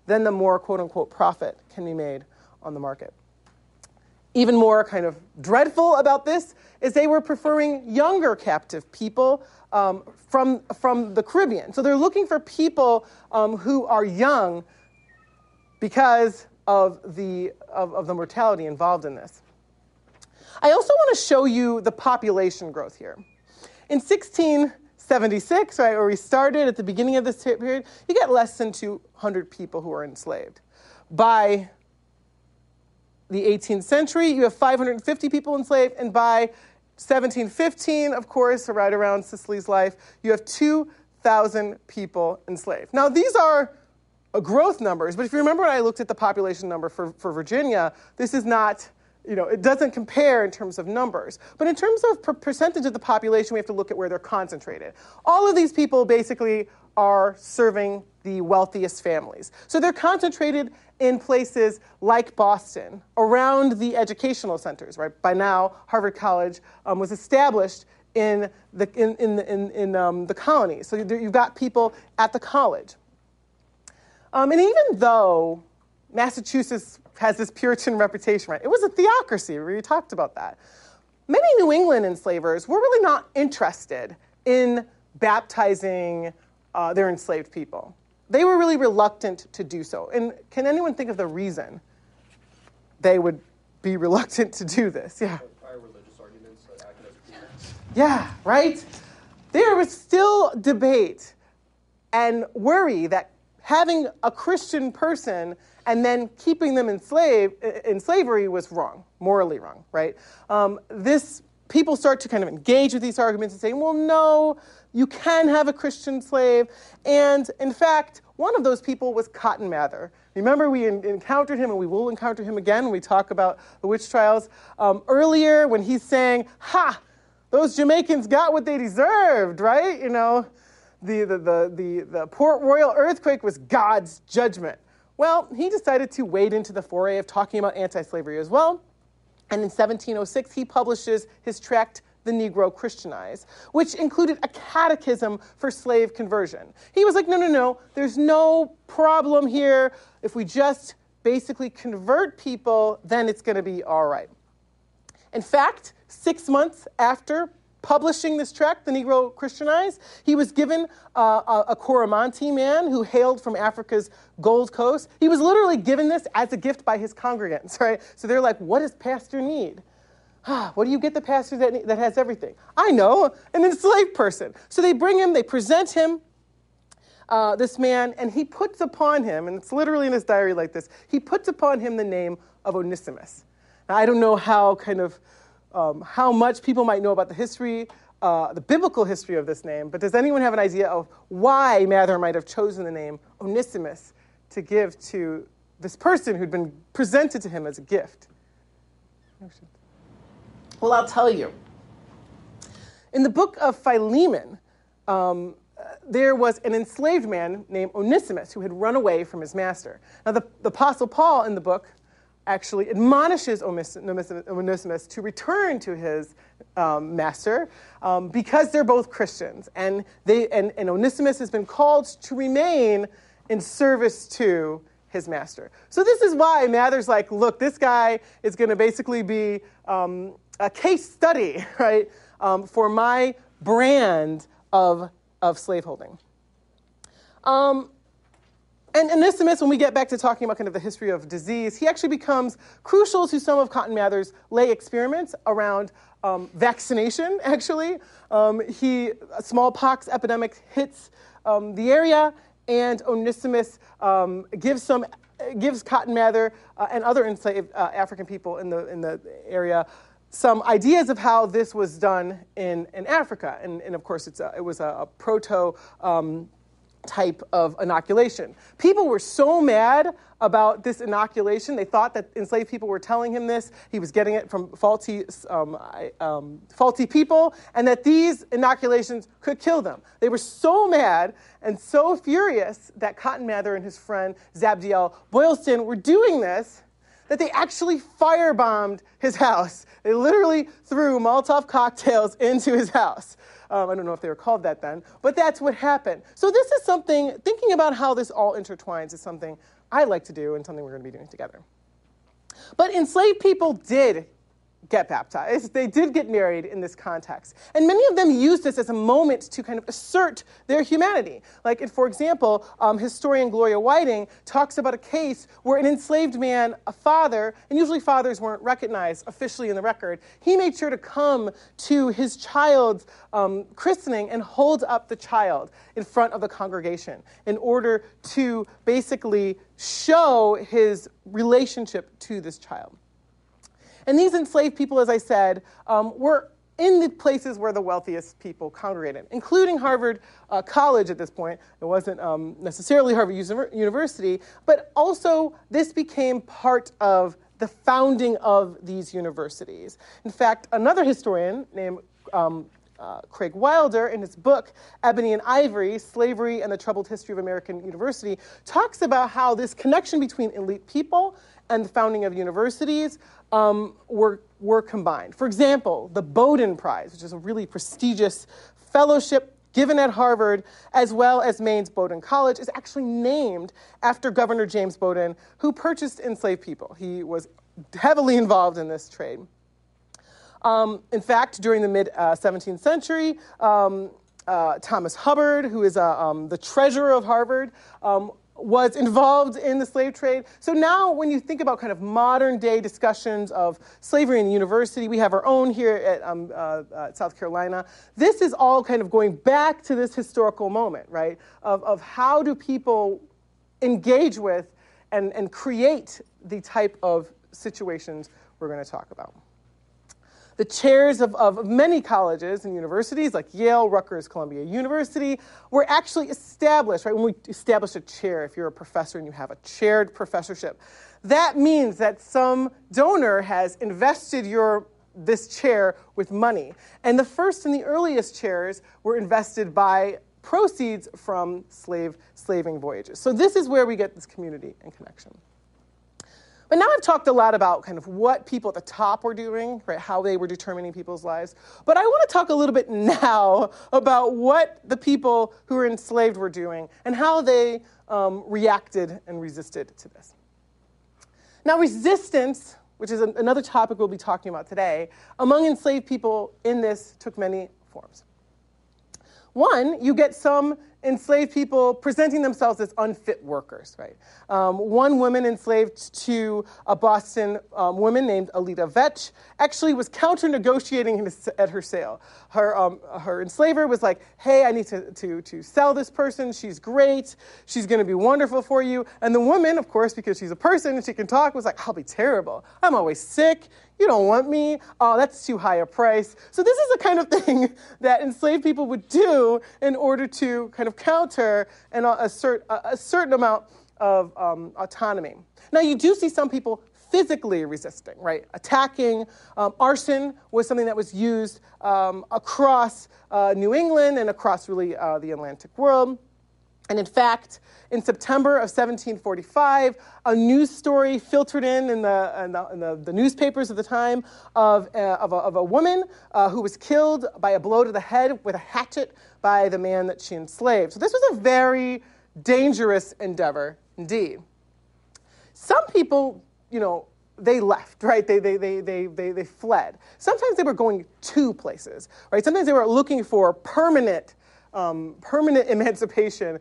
[SPEAKER 2] then the more quote-unquote profit can be made on the market. Even more kind of dreadful about this is they were preferring younger captive people from the Caribbean. So they're looking for people who are young because of the mortality involved in this. I also want to show you the population growth here. In 1676, right, where we started at the beginning of this period, you get less than 200 people who are enslaved. By the 18th century, you have 550 people enslaved, and by 1715, of course, right around Cicely's life, you have 2,000 people enslaved. Now, these are growth numbers, but if you remember when I looked at the population number for Virginia, this is not, it doesn't compare in terms of numbers. But in terms of percentage of the population, we have to look at where they're concentrated. All of these people basically are serving the wealthiest families. So they're concentrated in places like Boston, around the educational centers, right? By now, Harvard College was established in the colonies. So you've got people at the college. And even though Massachusetts has this Puritan reputation, right? It was a theocracy. We talked about that. Many New England enslavers were really not interested in baptizing their enslaved people. They were really reluctant to do so. And can anyone think of the reason they would be reluctant to do this? Yeah.
[SPEAKER 6] Prior religious arguments that act as
[SPEAKER 2] Yeah, right? There was still debate and worry that having a Christian person and then keeping them in slavery was wrong, morally wrong, right? People start to kind of engage with these arguments and say, well, no, you can have a Christian slave. And in fact, one of those people was Cotton Mather. Remember, we encountered him, and we will encounter him again when we talk about the witch trials earlier, when he's saying, ha, those Jamaicans got what they deserved, right? The Port Royal earthquake was God's judgment. Well, he decided to wade into the foray of talking about anti-slavery as well. And in 1706, he publishes his tract, The Negro Christianized, which included a catechism for slave conversion. He was like, no, there's no problem here. If we just basically convert people, then it's going to be all right. In fact, 6 months after publishing this tract, The Negro Christianized, he was given a Coromantee man who hailed from Africa's Gold Coast. He was literally given this as a gift by his congregants, right? So they're like, what does pastor need? What do you get the pastor that has everything? I know, an enslaved person. So they bring him, they present him, this man, and he puts upon him, and it's literally in his diary like this, he puts upon him the name of Onesimus. Now, I don't know how much people might know about the history, the biblical history of this name, but does anyone have an idea of why Mather might have chosen the name Onesimus to give to this person who'd been presented to him as a gift? Well, I'll tell you. In the book of Philemon, there was an enslaved man named Onesimus who had run away from his master. Now, the Apostle Paul in the book actually admonishes Onesimus to return to his master because they're both Christians. And Onesimus has been called to remain in service to his master. So this is why Mather's like, look, this guy is going to basically be a case study, right, for my brand of slaveholding. And Onesimus, when we get back to talking about kind of the history of disease, he actually becomes crucial to some of Cotton Mather's lay experiments around vaccination, actually. A smallpox epidemic hits the area, and Onesimus gives Cotton Mather and other enslaved African people in the area some ideas of how this was done in Africa. And of course, it was a proto type of inoculation. People were so mad about this inoculation. They thought that enslaved people were telling him this. He was getting it from faulty people, and that these inoculations could kill them. They were so mad and so furious that Cotton Mather and his friend Zabdiel Boylston were doing this that they actually firebombed his house. They literally threw Molotov cocktails into his house. I don't know if they were called that then, but that's what happened. So this is something, thinking about how this all intertwines is something I like to do and something we're going to be doing together. But enslaved people did get baptized. They did get married in this context. And many of them used this as a moment to kind of assert their humanity. Like, for example, historian Gloria Whiting talks about a case where an enslaved man, a father, and usually fathers weren't recognized officially in the record, he made sure to come to his child's christening and hold up the child in front of the congregation in order to basically show his relationship to this child. And these enslaved people, as I said, were in the places where the wealthiest people congregated, including Harvard College at this point. It wasn't necessarily Harvard University, but also this became part of the founding of these universities. In fact, another historian named Craig Wilder, in his book, Ebony and Ivory, Slavery and the Troubled History of American University, talks about how this connection between elite people and the founding of universities were combined. For example, the Bowdoin Prize, which is a really prestigious fellowship given at Harvard, as well as Maine's Bowdoin College, is actually named after Governor James Bowdoin, who purchased enslaved people. He was heavily involved in this trade. In fact, during the mid-17th century, Thomas Hubbard, who is the treasurer of Harvard, was involved in the slave trade. So now when you think about kind of modern day discussions of slavery in the university, we have our own here at South Carolina. This is all kind of going back to this historical moment, right, of how do people engage with and create the type of situations we're going to talk about. The chairs of many colleges and universities, like Yale, Rutgers, Columbia University, were actually established, right? When we establish a chair, if you're a professor and you have a chaired professorship, that means that some donor has invested this chair with money. And the first and the earliest chairs were invested by proceeds from slaving voyages. So this is where we get this community and connection. But now I've talked a lot about kind of what people at the top were doing, right, how they were determining people's lives. But I want to talk a little bit now about what the people who were enslaved were doing and how they reacted and resisted to this. Now, resistance, which is another topic we'll be talking about today, among enslaved people in this took many forms. One, you get some enslaved people presenting themselves as unfit workers, right? One woman enslaved to a Boston woman named Alida Vetch actually was counter-negotiating at her sale. Her enslaver was like, hey, I need to sell this person. She's great. She's going to be wonderful for you. And the woman, of course, because she's a person and she can talk, was like, I'll be terrible. I'm always sick. You don't want me. Oh, that's too high a price. So this is the kind of thing that enslaved people would do in order to kind of counter and assert a certain amount of autonomy. Now, you do see some people physically resisting, right? Attacking. Arson was something that was used across New England and across really the Atlantic world. And in fact, in September of 1745, a news story filtered in the newspapers of the time of a woman who was killed by a blow to the head with a hatchet by the man that she enslaved. So this was a very dangerous endeavor indeed. Some people, they left, right? They fled. Sometimes they were going to places, right? Sometimes they were looking for permanent emancipation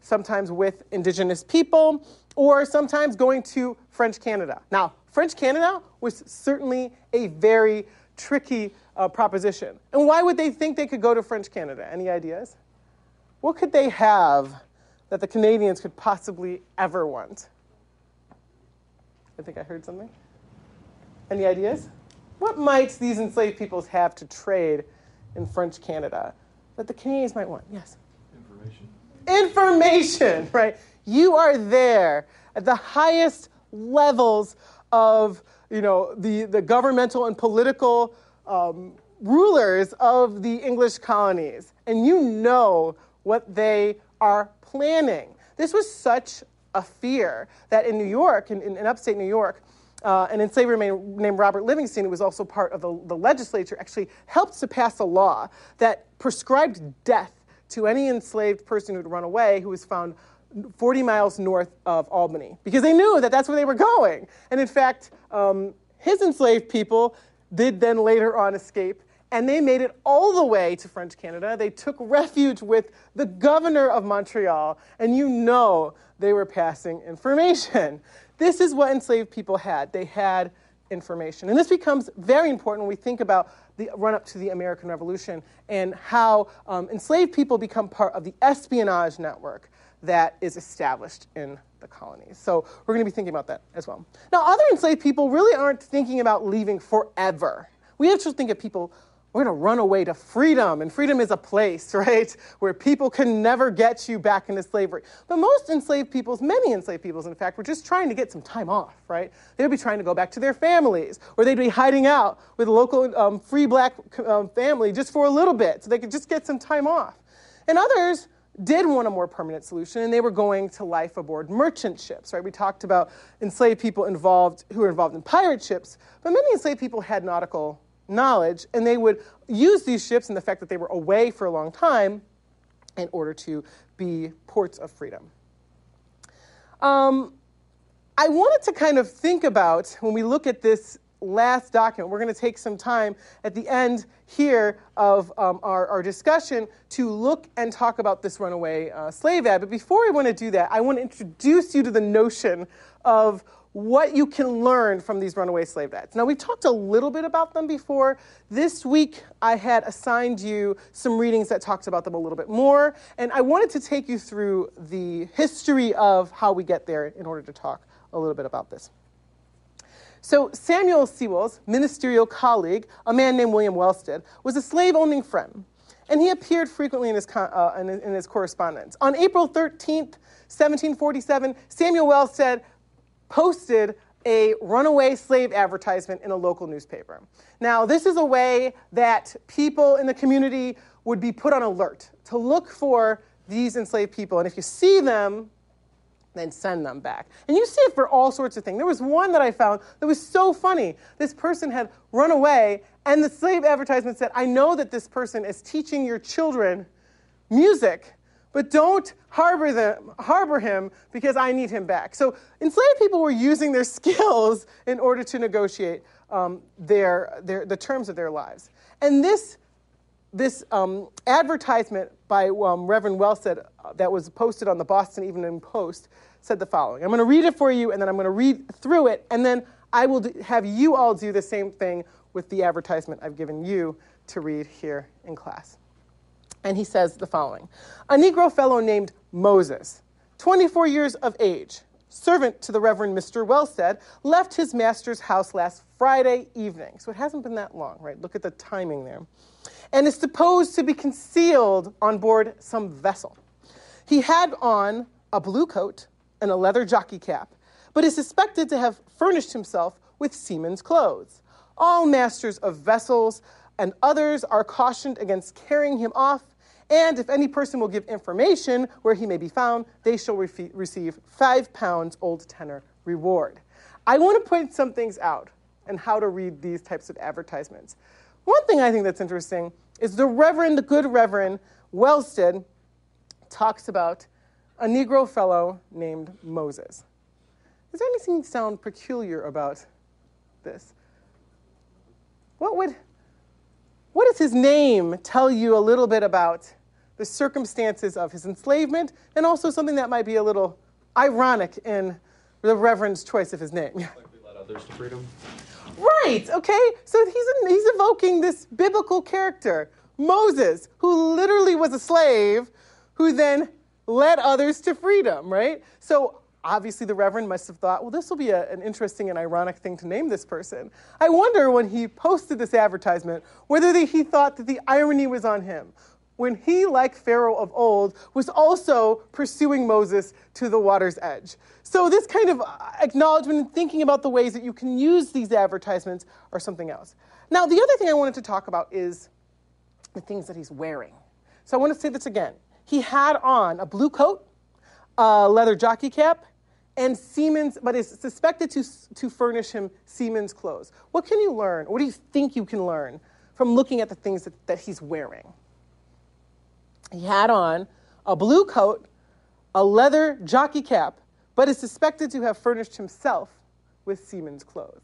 [SPEAKER 2] sometimes with indigenous people, or sometimes going to French Canada. Now, French Canada was certainly a very tricky proposition. And why would they think they could go to French Canada? Any ideas? What could they have that the Canadians could possibly ever want? I think I heard something. Any ideas? What might these enslaved peoples have to trade in French Canada that the Canadians might want? Yes? Information, right? You are there at the highest levels of, the governmental and political rulers of the English colonies, and you know what they are planning. This was such a fear that in New York, in upstate New York, an enslaver named Robert Livingston, who was also part of the legislature, actually helped to pass a law that prescribed death to any enslaved person who'd run away who was found 40 miles north of Albany, because they knew that that's where they were going. And in fact, his enslaved people did then later on escape, and they made it all the way to French Canada. They took refuge with the governor of Montreal, and they were passing information. This is what enslaved people had. They had information. And this becomes very important when we think about the run-up to the American Revolution and how enslaved people become part of the espionage network that is established in the colonies. So we're going to be thinking about that as well. Now, other enslaved people really aren't thinking about leaving forever. We have to think of people, we're going to run away to freedom, and freedom is a place, right, where people can never get you back into slavery. But most enslaved peoples, many enslaved peoples, in fact, were just trying to get some time off, right? They would be trying to go back to their families, or they'd be hiding out with a local free black family just for a little bit, so they could just get some time off. And others did want a more permanent solution, and they were going to life aboard merchant ships, right? We talked about enslaved people who were involved in pirate ships, but many enslaved people had nautical knowledge, and they would use these ships and the fact that they were away for a long time in order to be ports of freedom. I wanted to kind of think about, when we look at this last document, we're going to take some time at the end here of our discussion to look and talk about this runaway slave ad. But before I want to do that, I want to introduce you to the notion of what you can learn from these runaway slave ads. Now, we've talked a little bit about them before. This week, I had assigned you some readings that talked about them a little bit more, and I wanted to take you through the history of how we get there in order to talk a little bit about this. So Samuel Sewell's ministerial colleague, a man named William Wellstead, was a slave-owning friend, and he appeared frequently in his correspondence. On April 13th, 1747, Samuel Wellstead posted a runaway slave advertisement in a local newspaper. Now, this is a way that people in the community would be put on alert to look for these enslaved people. And if you see them, then send them back. And you see it for all sorts of things. There was one that I found that was so funny. This person had run away, and the slave advertisement said, "I know that this person is teaching your children music, but don't harbor him because I need him back." So enslaved people were using their skills in order to negotiate the terms of their lives. And this advertisement by Reverend Wellstead that was posted on the Boston Evening Post said the following. I'm going to read it for you, and then I'm going to read through it, and then I will have you all do the same thing with the advertisement I've given you to read here in class. And he says the following. A Negro fellow named Moses, 24 years of age, servant to the Reverend Mr. Wellstead, left his master's house last Friday evening. So it hasn't been that long, right? Look at the timing there. And is supposed to be concealed on board some vessel. He had on a blue coat and a leather jockey cap, but is suspected to have furnished himself with seamen's clothes. All masters of vessels and others are cautioned against carrying him off, and if any person will give information where he may be found, they shall receive 5 pounds old tenor reward. I want to point some things out and how to read these types of advertisements. One thing I think that's interesting is the good Reverend Wellstead talks about a Negro fellow named Moses. Does anything sound peculiar about this? What does his name tell you a little bit about the circumstances of his enslavement, and also something that might be a little ironic in the Reverend's choice of his name?
[SPEAKER 6] Like we led others to freedom.
[SPEAKER 2] Right, okay? So he's evoking this biblical character, Moses, who literally was a slave, who then led others to freedom, right? So obviously the Reverend must have thought, well, this will be an interesting and ironic thing to name this person. I wonder when he posted this advertisement, whether he thought that the irony was on him, when he, like Pharaoh of old, was also pursuing Moses to the water's edge. So this kind of acknowledgement and thinking about the ways that you can use these advertisements are something else. Now, the other thing I wanted to talk about is the things that he's wearing. So I want to say this again. He had on a blue coat, a leather jockey cap, and seamen's, but is suspected to furnish him seamen's clothes. What can you learn? What do you think you can learn from looking at the things that he's wearing? He had on a blue coat, a leather jockey cap, but is suspected to have furnished himself with seamen's clothes.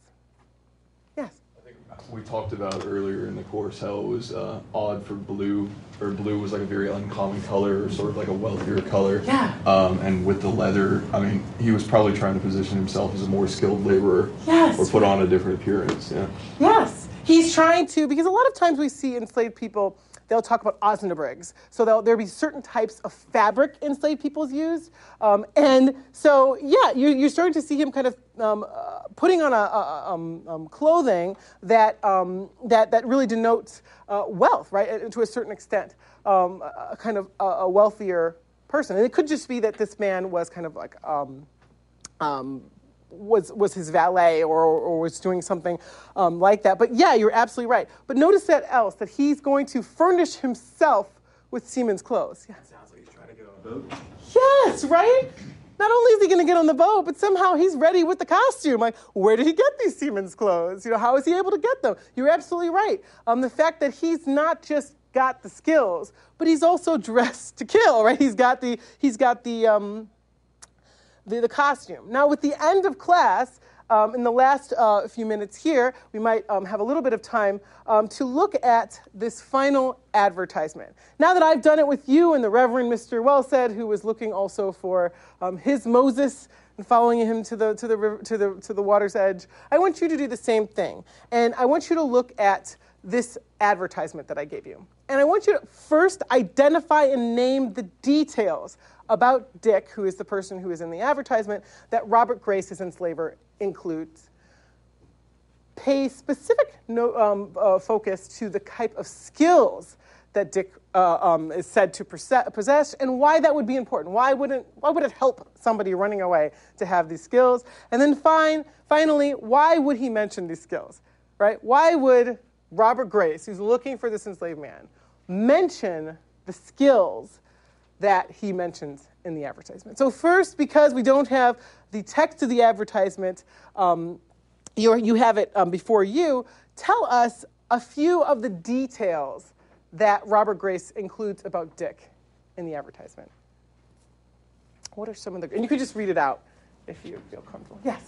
[SPEAKER 2] Yes?
[SPEAKER 3] I think we talked about earlier in the course how it was odd for blue, or blue was like a very uncommon color, or sort of like a wealthier color.
[SPEAKER 2] Yeah.
[SPEAKER 3] And with the leather, I mean, he was probably trying to position himself as a more skilled laborer.
[SPEAKER 2] Yes.
[SPEAKER 3] Or put on a different appearance, yeah.
[SPEAKER 2] Yes. He's trying to, because a lot of times we see enslaved people, they'll talk about osnabrigs. So there'll be certain types of fabric enslaved people's used. And so, yeah, you're starting to see him kind of putting on a clothing that really denotes wealth, right, and to a certain extent, a kind of a wealthier person. And it could just be that this man was kind of like was his valet or was doing something like that. But yeah, you're absolutely right. But notice that he's going to furnish himself with seamen's clothes. Yeah.
[SPEAKER 6] Sounds like he's trying to get on a boat.
[SPEAKER 2] Yes, right? Not only is he going to get on the boat, but somehow he's ready with the costume. Like, where did he get these seamen's clothes? How is he able to get them? You're absolutely right. The fact that he's not just got the skills, but he's also dressed to kill, right? He's got the costume. Now, with the end of class, in the last few minutes here, we might have a little bit of time to look at this final advertisement. Now that I've done it with you and the Reverend Mr. Wellstead, who was looking also for his Moses and following him to the water's edge, I want you to do the same thing. And I want you to look at this advertisement that I gave you. And I want you to first identify and name the details about Dick, who is the person who is in the advertisement, that Robert Grace, his enslaver, includes. Pay specific focus to the type of skills that Dick is said to possess, and why that would be important. Why would it help somebody running away to have these skills? And then finally, why would he mention these skills? Right? Why would Robert Grace, who's looking for this enslaved man, mention the skills that he mentions in the advertisement? So first, because we don't have the text of the advertisement, you have it before you, tell us a few of the details that Robert Grace includes about Dick in the advertisement. What are some of the, and you could just read it out if you feel comfortable. Yes?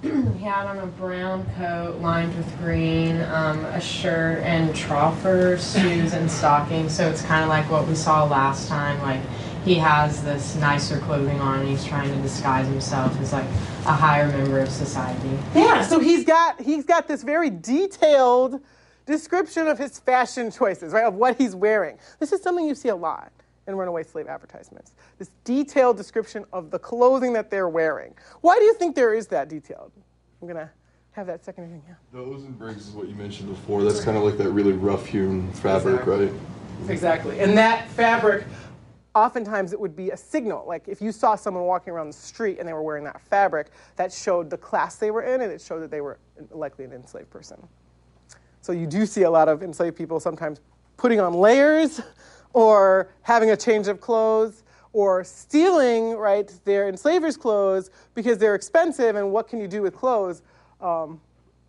[SPEAKER 7] He had on a brown coat lined with green, a shirt and trousers, shoes and stockings. So it's kind of like what we saw last time. Like he has this nicer clothing on and he's trying to disguise himself as like a higher member of society.
[SPEAKER 2] Yeah, so he's got this very detailed description of his fashion choices, right, of what he's wearing. This is something you see a lot in runaway slave advertisements, this detailed description of the clothing that they're wearing. Why do you think there is that detailed? I'm going to have that second thing. Yeah.
[SPEAKER 3] The Ozenbrigs is what you mentioned before. That's kind of like that really rough-hewn fabric, right?
[SPEAKER 2] Exactly. And that fabric oftentimes it would be a signal. Like if you saw someone walking around the street and they were wearing that fabric, that showed the class they were in, and it showed that they were likely an enslaved person. So you do see a lot of enslaved people sometimes putting on layers or having a change of clothes or stealing, right, their enslavers' clothes because they're expensive, and what can you do with clothes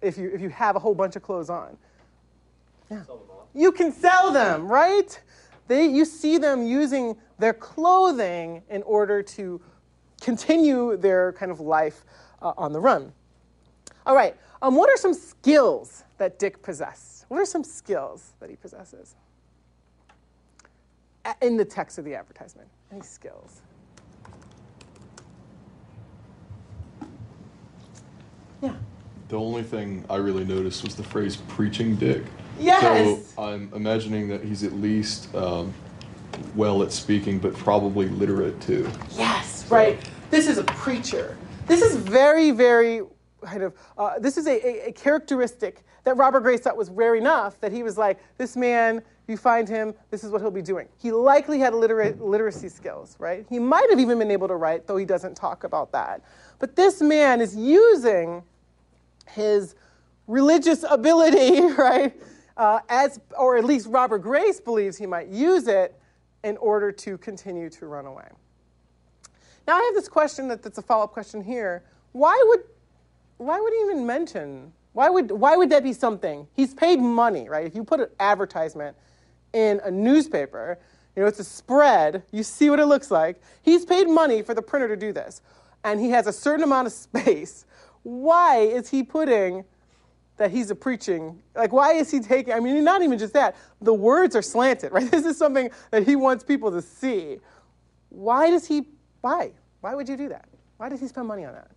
[SPEAKER 2] if you have a whole bunch of clothes on? Yeah. You can sell them, right? You see them using their clothing in order to continue their kind of life on the run. All right, what are some skills that Dick possessed? What are some skills that he possesses? In the text of the advertisement, any skills? Yeah.
[SPEAKER 3] The only thing I really noticed was the phrase "preaching Dick."
[SPEAKER 2] Yes.
[SPEAKER 3] So I'm imagining that he's at least well at speaking, but probably literate too.
[SPEAKER 2] Yes, right. This is a preacher. This is very, very kind of, this is a characteristic that Robert Grace thought was rare enough that he was like, this man, you find him, this is what he'll be doing. He likely had literacy skills, right? He might have even been able to write, though he doesn't talk about that. But this man is using his religious ability, right, or at least Robert Grace believes he might use it in order to continue to run away. Now I have this question that's a follow-up question here. Why would he even mention? Why would that be something? He's paid money, right? If you put an advertisement in a newspaper, it's a spread. You see what it looks like. He's paid money for the printer to do this, and he has a certain amount of space. Why is he putting that he's a preaching? Like, why is he taking? I mean, not even just that. The words are slanted, right? This is something that he wants people to see. Why would you do that? Why does he spend money on that?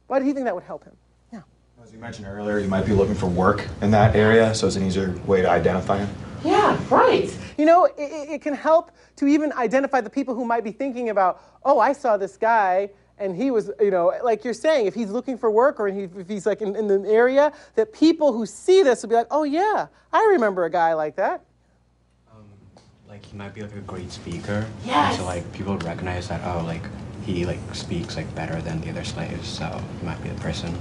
[SPEAKER 2] Why did he think that would help him? Yeah.
[SPEAKER 6] As you mentioned earlier, you might be looking for work in that area, so it's an easier way to identify him.
[SPEAKER 2] Yeah, right. It can help to even identify the people who might be thinking about, oh, I saw this guy, and he was, like you're saying, if he's looking for work or if he's like in the area, that people who see this will be like, oh yeah, I remember a guy like that.
[SPEAKER 8] Like he might be like a great speaker.
[SPEAKER 2] Yes.
[SPEAKER 8] And so like people would recognize that, oh, like he like speaks like better than the other slaves, so he might be the person.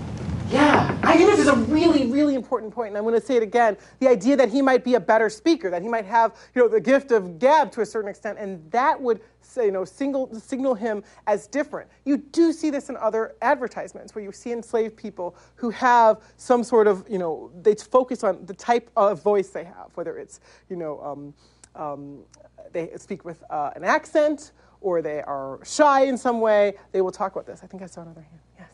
[SPEAKER 2] Yeah, I think this is a really, really important point, and I'm going to say it again. The idea that he might be a better speaker, that he might have, the gift of gab to a certain extent, and that would, signal him as different. You do see this in other advertisements where you see enslaved people who have some sort of, they focus on the type of voice they have, whether it's, they speak with an accent or they are shy in some way. They will talk about this. I think I saw another hand. Yes.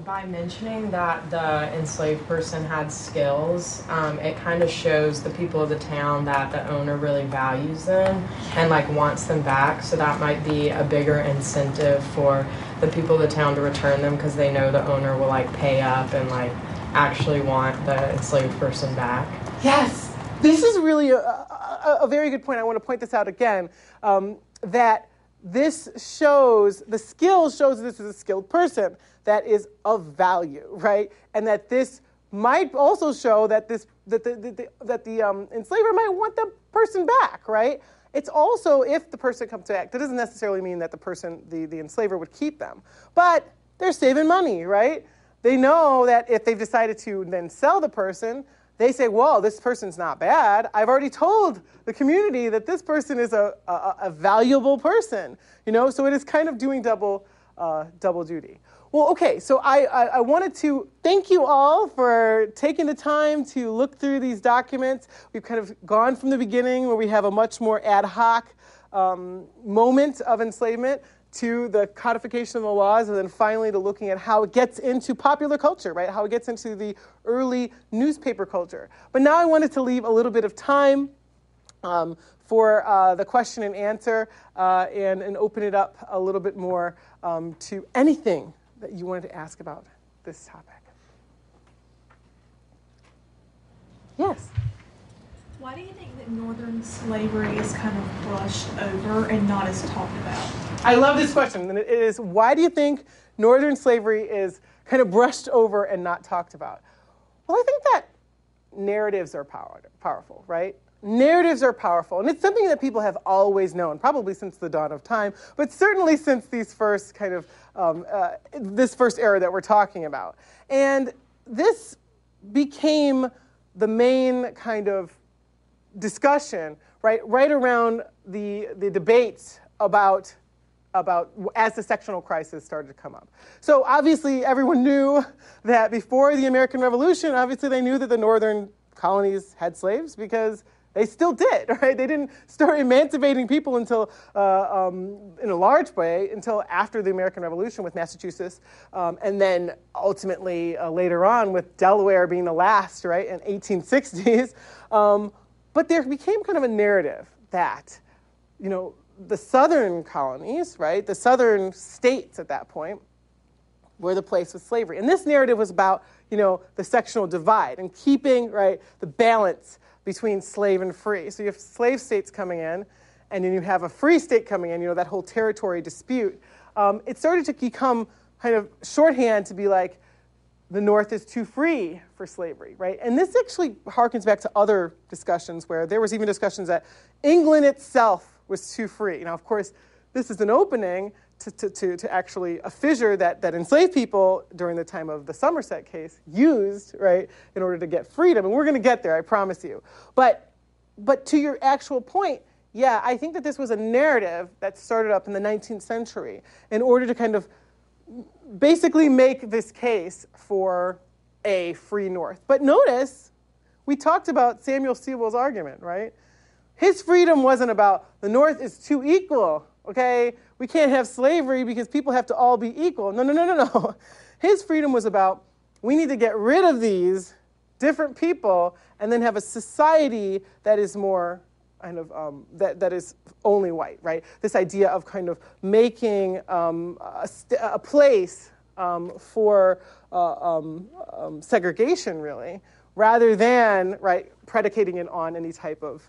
[SPEAKER 7] By mentioning that the enslaved person had skills, it kind of shows the people of the town that the owner really values them and like wants them back. So that might be a bigger incentive for the people of the town to return them because they know the owner will like pay up and like actually want the enslaved person back.
[SPEAKER 2] Yes, this is really a very good point. I want to point this out again, that this shows, the skill shows that this is a skilled person that is of value, right? And that this might also show that the enslaver might want the person back, right? It's also, if the person comes back, that doesn't necessarily mean that the enslaver would keep them. But they're saving money, right? They know that if they've decided to then sell the person, they say, well, this person's not bad. I've already told the community that this person is a valuable person, so it is kind of doing double duty. Well, okay, so I wanted to thank you all for taking the time to look through these documents. We've kind of gone from the beginning where we have a much more ad hoc moment of enslavement to the codification of the laws, and then finally to looking at how it gets into popular culture, right? How it gets into the early newspaper culture. But now I wanted to leave a little bit of time for the question and answer and open it up a little bit more to anything that you wanted to ask about this topic. Yes?
[SPEAKER 4] Why do you think that northern slavery is kind of brushed over and not as talked about?
[SPEAKER 2] I love this question. And it is, why do you think northern slavery is kind of brushed over and not talked about? Well, I think that narratives are powerful, right? narratives are powerful, and it's something that people have always known, probably since the dawn of time, but certainly since these first kind of this first era that we're talking about. And this became the main kind of discussion, right around the debates about as the sectional crisis started to come up. So obviously everyone knew that before the American Revolution, obviously they knew that the northern colonies had slaves because they still did, right? They didn't start emancipating people until, in a large way, until after the American Revolution with Massachusetts, and then ultimately later on with Delaware being the last, right, in 1860s. But there became kind of a narrative that, the southern colonies, right, the southern states at that point were the place with slavery. And this narrative was about, the sectional divide and keeping, right, the balance between slave and free. So you have slave states coming in, and then you have a free state coming in, that whole territory dispute. It started to become kind of shorthand to be like, the North is too free for slavery, right? And this actually harkens back to other discussions where there was even discussions that England itself was too free. Now, of course, this is an opening to actually a fissure that enslaved people during the time of the Somerset case used, right, in order to get freedom. And we're going to get there, I promise you. But to your actual point, yeah, I think that this was a narrative that started up in the 19th century in order to kind of basically make this case for a free North. But notice, we talked about Samuel Sewall's argument, right? His freedom wasn't about the North is too equal, okay? We can't have slavery because people have to all be equal. No. His freedom was about we need to get rid of these different people and then have a society that is more kind of that is only white, right? This idea of kind of making a place for segregation, really, rather than predicating it on any type of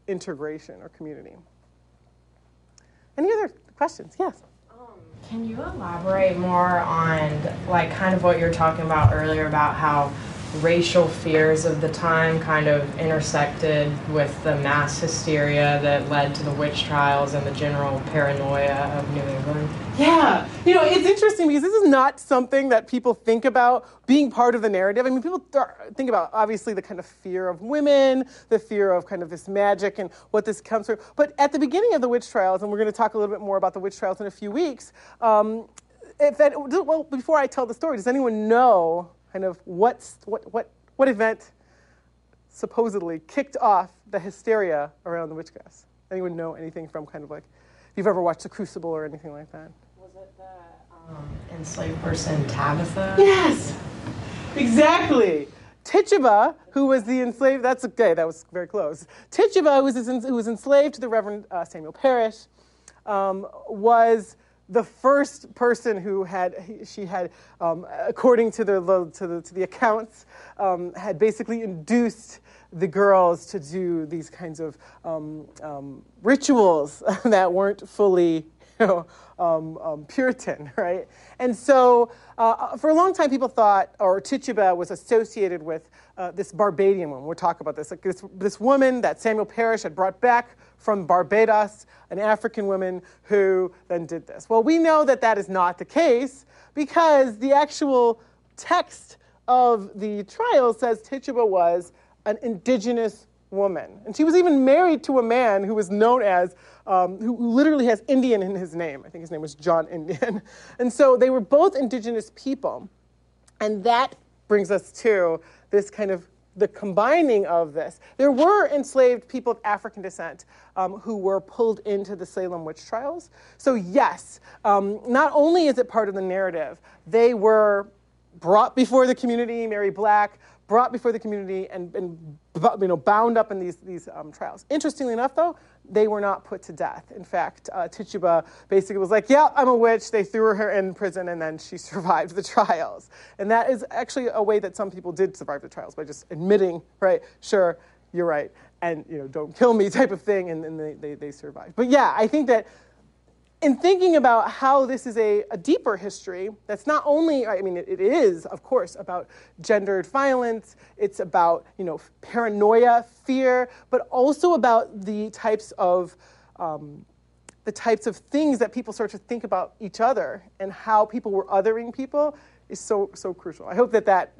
[SPEAKER 2] integration or community. Any other questions? Yes.
[SPEAKER 7] Can you elaborate more on kind of what you were talking about earlier about how racial fears of the time kind of intersected with the mass hysteria that led to the witch trials and the general paranoia of New England?
[SPEAKER 2] Yeah, it's interesting because this is not something that people think about being part of the narrative. I mean, people think about, obviously, the kind of fear of women, the fear of kind of this magic and what this comes from. But at the beginning of the witch trials, and we're going to talk a little bit more about the witch trials in a few weeks, before I tell the story, does anyone know kind of what event supposedly kicked off the hysteria around the witchcraft? Anyone know anything from kind of if you've ever watched The Crucible or anything like that?
[SPEAKER 7] Was it the enslaved person Tabitha?
[SPEAKER 2] Yes, exactly. Tituba, who was the enslaved, that's okay, that was very close. Tituba, who was enslaved to the Reverend Samuel Parrish, was the first person who she had, according to the accounts, had basically induced the girls to do these kinds of rituals that weren't fully, Puritan, right? And so, for a long time, people thought, or Tituba was associated with this Barbadian woman. We'll talk about this. This woman that Samuel Parrish had brought back from Barbados, an African woman who then did this. Well, we know that that is not the case because the actual text of the trial says Tituba was an indigenous woman. And she was even married to a man who was known as, who literally has Indian in his name. I think his name was John Indian. And so they were both indigenous people. And that brings us to this kind of the combining of this. There were enslaved people of African descent who were pulled into the Salem witch trials. So yes, not only is it part of the narrative, they were brought before the community, Mary Black, brought before the community and bound up in these trials. Interestingly enough, though, they were not put to death. In fact, Tituba basically was like, yeah, I'm a witch. They threw her in prison, and then she survived the trials. And that is actually a way that some people did survive the trials, by just admitting, right, sure, you're right, and don't kill me type of thing, and they survived. But yeah, I think that in thinking about how this is a deeper history, that's not only, I mean, it is, of course, about gendered violence, it's about, paranoia, fear, but also about the types of things that people start to think about each other and how people were othering people is so crucial. I hope that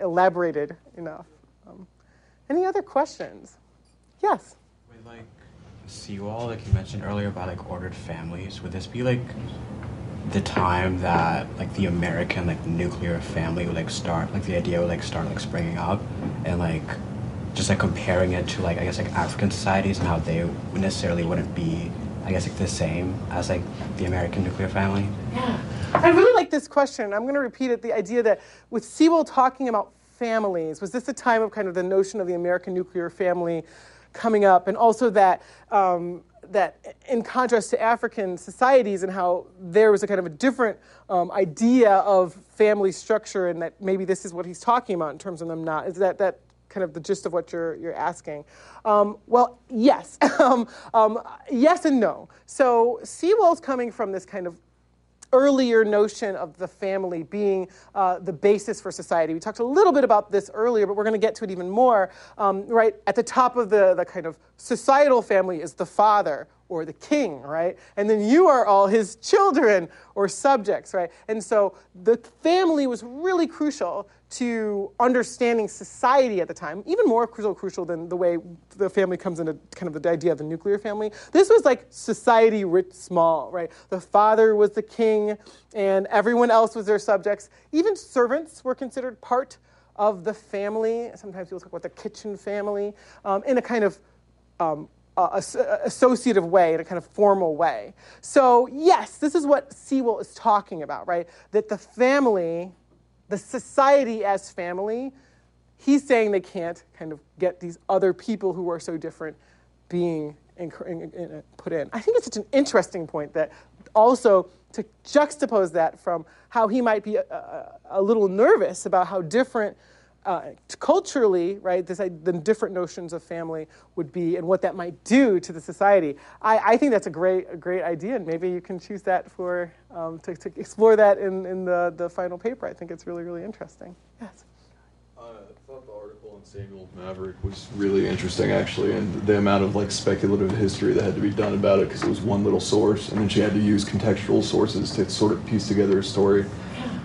[SPEAKER 2] elaborated enough. Any other questions? Yes?
[SPEAKER 8] With seawall, like you mentioned earlier about ordered families, would this be the time that the American nuclear family would start, the idea would start springing up, and just comparing it to I guess African societies and how they necessarily wouldn't be the same as the American nuclear family?
[SPEAKER 2] Yeah. I really like this question. I'm going to repeat it. The idea that with Sewell talking about families, was this a time of kind of the notion of the American nuclear family coming up, and also that that in contrast to African societies and how there was a kind of a different idea of family structure, and that maybe this is what he's talking about in terms of them not, is that kind of the gist of what you're asking? Well, yes. Yes and no. So Sewell's coming from this kind of earlier notion of the family being the basis for society. We talked a little bit about this earlier, but we're going to get to it even more. Right at the top of the kind of societal family is the father or the king, right? And then you are all his children or subjects, right? And so the family was really crucial to understanding society at the time, even more crucial than the way the family comes into kind of the idea of the nuclear family. This was society writ small, right? The father was the king, and everyone else was their subjects. Even servants were considered part of the family. Sometimes people talk about the kitchen family in a kind of associative way, in a kind of formal way. So yes, this is what Sewell is talking about, right? That the family, the society as family, he's saying they can't kind of get these other people who are so different being put in. I think it's such an interesting point that also to juxtapose that from how he might be a little nervous about how different culturally, right, the different notions of family would be and what that might do to the society. I think that's a great idea, and maybe you can choose that for to explore that in the final paper. I think it's really, really interesting. Yes.
[SPEAKER 3] I thought the article in Samuel Maverick was really interesting, actually, and the amount of speculative history that had to be done about it, because it was one little source, and then she had to use contextual sources to sort of piece together a story.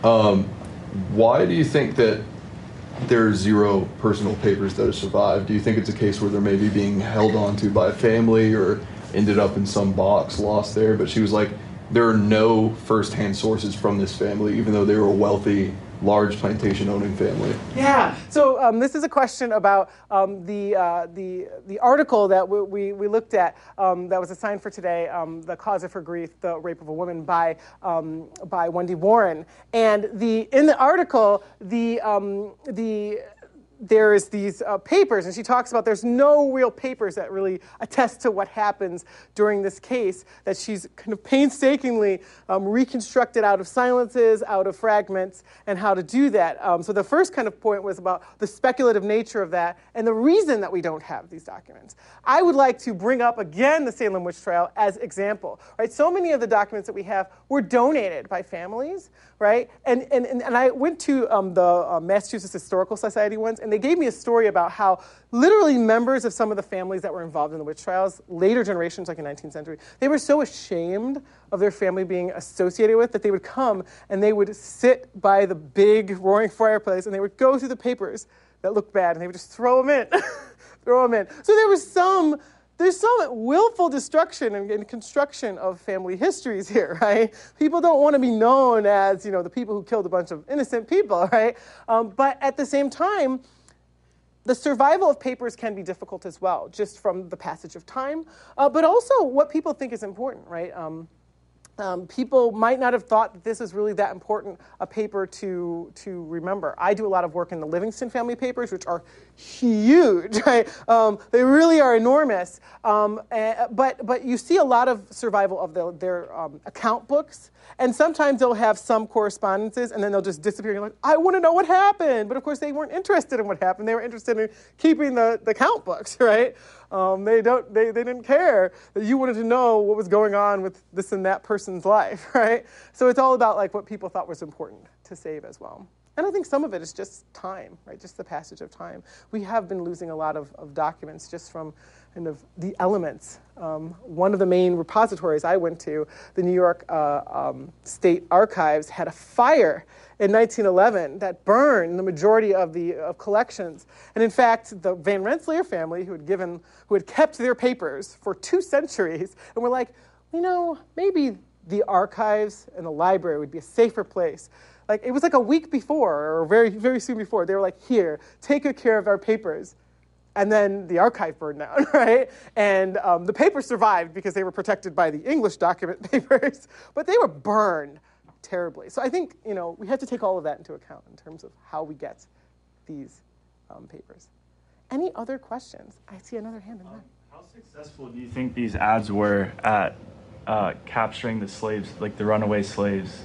[SPEAKER 3] Why do you think that there are 0 personal papers that have survived? Do you think it's a case where they're maybe being held onto by a family or ended up in some box lost there? But she was like, there are no first-hand sources from this family, even though they were a wealthy, large plantation-owning family.
[SPEAKER 2] Yeah. So this is a question about the article that we looked at that was assigned for today, "The Cause of Her Grief: The Rape of a Woman" by Wendy Warren. And in the article, there's these papers, and she talks about there's no real papers that really attest to what happens during this case, that she's kind of painstakingly reconstructed out of silences, out of fragments, and how to do that. So the first kind of point was about the speculative nature of that and the reason that we don't have these documents. I would like to bring up again the Salem witch trial as example, right? So many of the documents that we have were donated by families, right? And I went to the Massachusetts Historical Society ones, and they gave me a story about how literally members of some of the families that were involved in the witch trials, later generations, like in the 19th century, they were so ashamed of their family being associated with that they would come and they would sit by the big roaring fireplace and they would go through the papers that looked bad and they would just throw them in, throw them in. So there's some willful destruction and construction of family histories here, right? People don't want to be known as, the people who killed a bunch of innocent people, right? But at the same time, the survival of papers can be difficult as well, just from the passage of time, but also what people think is important, right? People might not have thought that this is really that important a paper to remember. I do a lot of work in the Livingston family papers, which are huge, right? They really are enormous. But you see a lot of survival of their account books, and sometimes they'll have some correspondences, and then they'll just disappear. You're like, I want to know what happened. But of course, they weren't interested in what happened. They were interested in keeping the account books, right? They didn't care that you wanted to know what was going on with this and that person's life, right? So it's all about like what people thought was important to save as well. And I think some of it is just time, right? Just the passage of time. We have been losing a lot of documents just from kind of the elements. One of the main repositories I went to, the New York State Archives, had a fire in 1911 that burned the majority of the collections. And in fact, the Van Rensselaer family, who had kept their papers for 2 centuries, and were like, maybe the archives and the library would be a safer place. Like, it was like a week before, or very, very soon before, they were like, here, take good care of our papers. And then the archive burned down, right? And the papers survived because they were protected by the English document papers, but they were burned terribly. So I think, we have to take all of that into account in terms of how we get these papers. Any other questions? I see another hand in there.
[SPEAKER 5] How successful do you think these ads were at capturing the slaves, like the runaway slaves?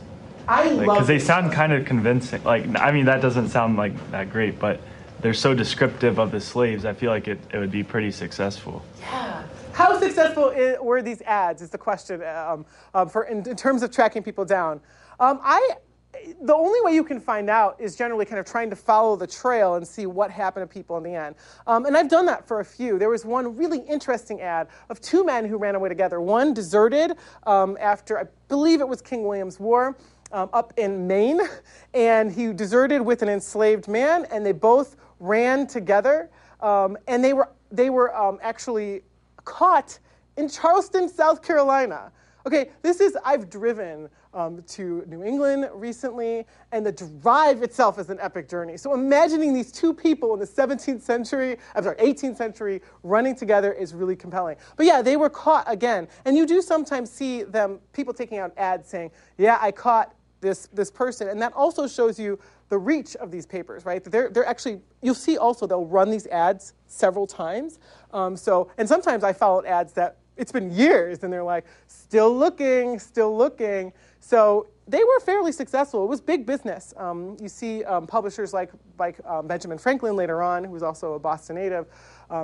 [SPEAKER 5] Because they sound kind of convincing. That doesn't sound like that great, but they're so descriptive of the slaves. I feel like it would be pretty successful.
[SPEAKER 2] Yeah. How successful were these ads is the question in terms of tracking people down. The only way you can find out is generally kind of trying to follow the trail and see what happened to people in the end. And I've done that for a few. There was one really interesting ad of 2 men who ran away together. One deserted after, I believe it was King William's War, up in Maine, and he deserted with an enslaved man, and they both ran together, and they were actually caught in Charleston, South Carolina. Okay, I've driven to New England recently, and the drive itself is an epic journey. So imagining these 2 people in the 18th century running together is really compelling. But yeah, they were caught again. And you do sometimes see people taking out ads saying, yeah, I caught this person. And that also shows you the reach of these papers, right? They're actually, you'll see also they'll run these ads several times. And sometimes I followed ads that it's been years, and they're like, still looking. So they were fairly successful. It was big business. You see publishers like Benjamin Franklin later on, who was also a Boston native,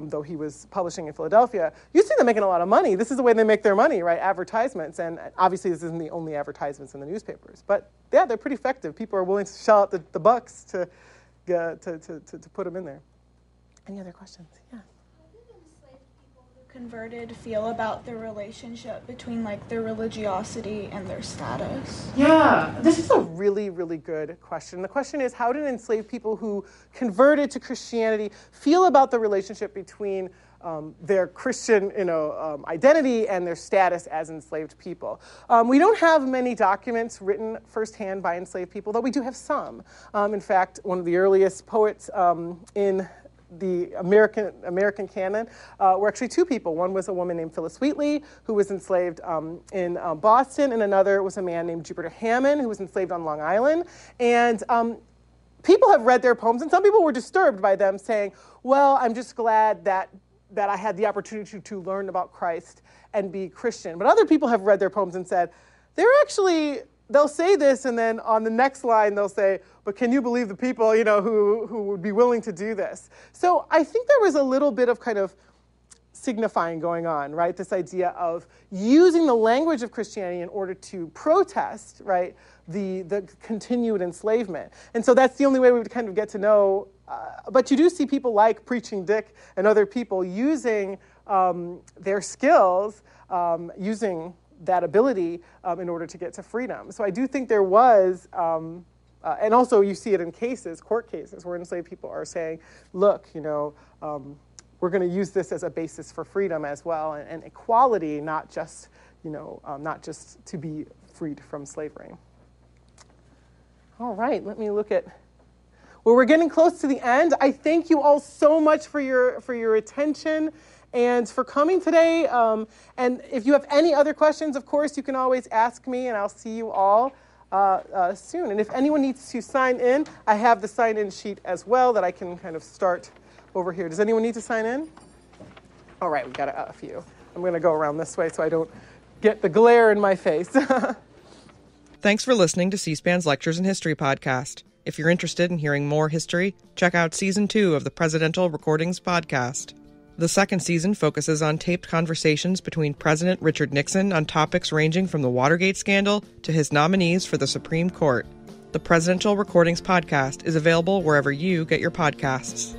[SPEAKER 2] though he was publishing in Philadelphia. You see them making a lot of money. This is the way they make their money, right? Advertisements. And obviously this isn't the only advertisements in the newspapers. But yeah, they're pretty effective. People are willing to shell out the bucks to put them in there. Any other questions? Yeah.
[SPEAKER 9] Converted feel about the relationship between their religiosity and their status?
[SPEAKER 2] Yeah, this is a really, really good question. The question is, how did enslaved people who converted to Christianity feel about the relationship between their Christian, identity and their status as enslaved people? We don't have many documents written firsthand by enslaved people, though we do have some. In fact, one of the earliest poets in the American canon were actually 2 people. One was a woman named Phyllis Wheatley, who was enslaved in Boston, and another was a man named Jupiter Hammond, who was enslaved on Long Island. And people have read their poems, and some people were disturbed by them saying, well, I'm just glad that I had the opportunity to learn about Christ and be Christian. But other people have read their poems and said, they'll say this, and then on the next line they'll say, but can you believe the people, who would be willing to do this? So I think there was a little bit of kind of signifying going on, right? This idea of using the language of Christianity in order to protest, right, the continued enslavement. And so that's the only way we would kind of get to know. But you do see people like Preaching Dick and other people using their skills, using that ability in order to get to freedom. So I do think there was, and also you see it in court cases, where enslaved people are saying, look, we're going to use this as a basis for freedom as well, and equality, not just to be freed from slavery. All right, let me look at. Well, we're getting close to the end. I thank you all so much for your attention and for coming today. And if you have any other questions, of course, you can always ask me, and I'll see you all soon. And if anyone needs to sign in, I have the sign-in sheet as well that I can kind of start over here. Does anyone need to sign in? All right, we've got a few. I'm going to go around this way so I don't get the glare in my face.
[SPEAKER 1] Thanks for listening to C-SPAN's Lectures in History podcast. If you're interested in hearing more history, check out Season 2 of the Presidential Recordings podcast. The second season focuses on taped conversations between President Richard Nixon on topics ranging from the Watergate scandal to his nominees for the Supreme Court. The Presidential Recordings Podcast is available wherever you get your podcasts.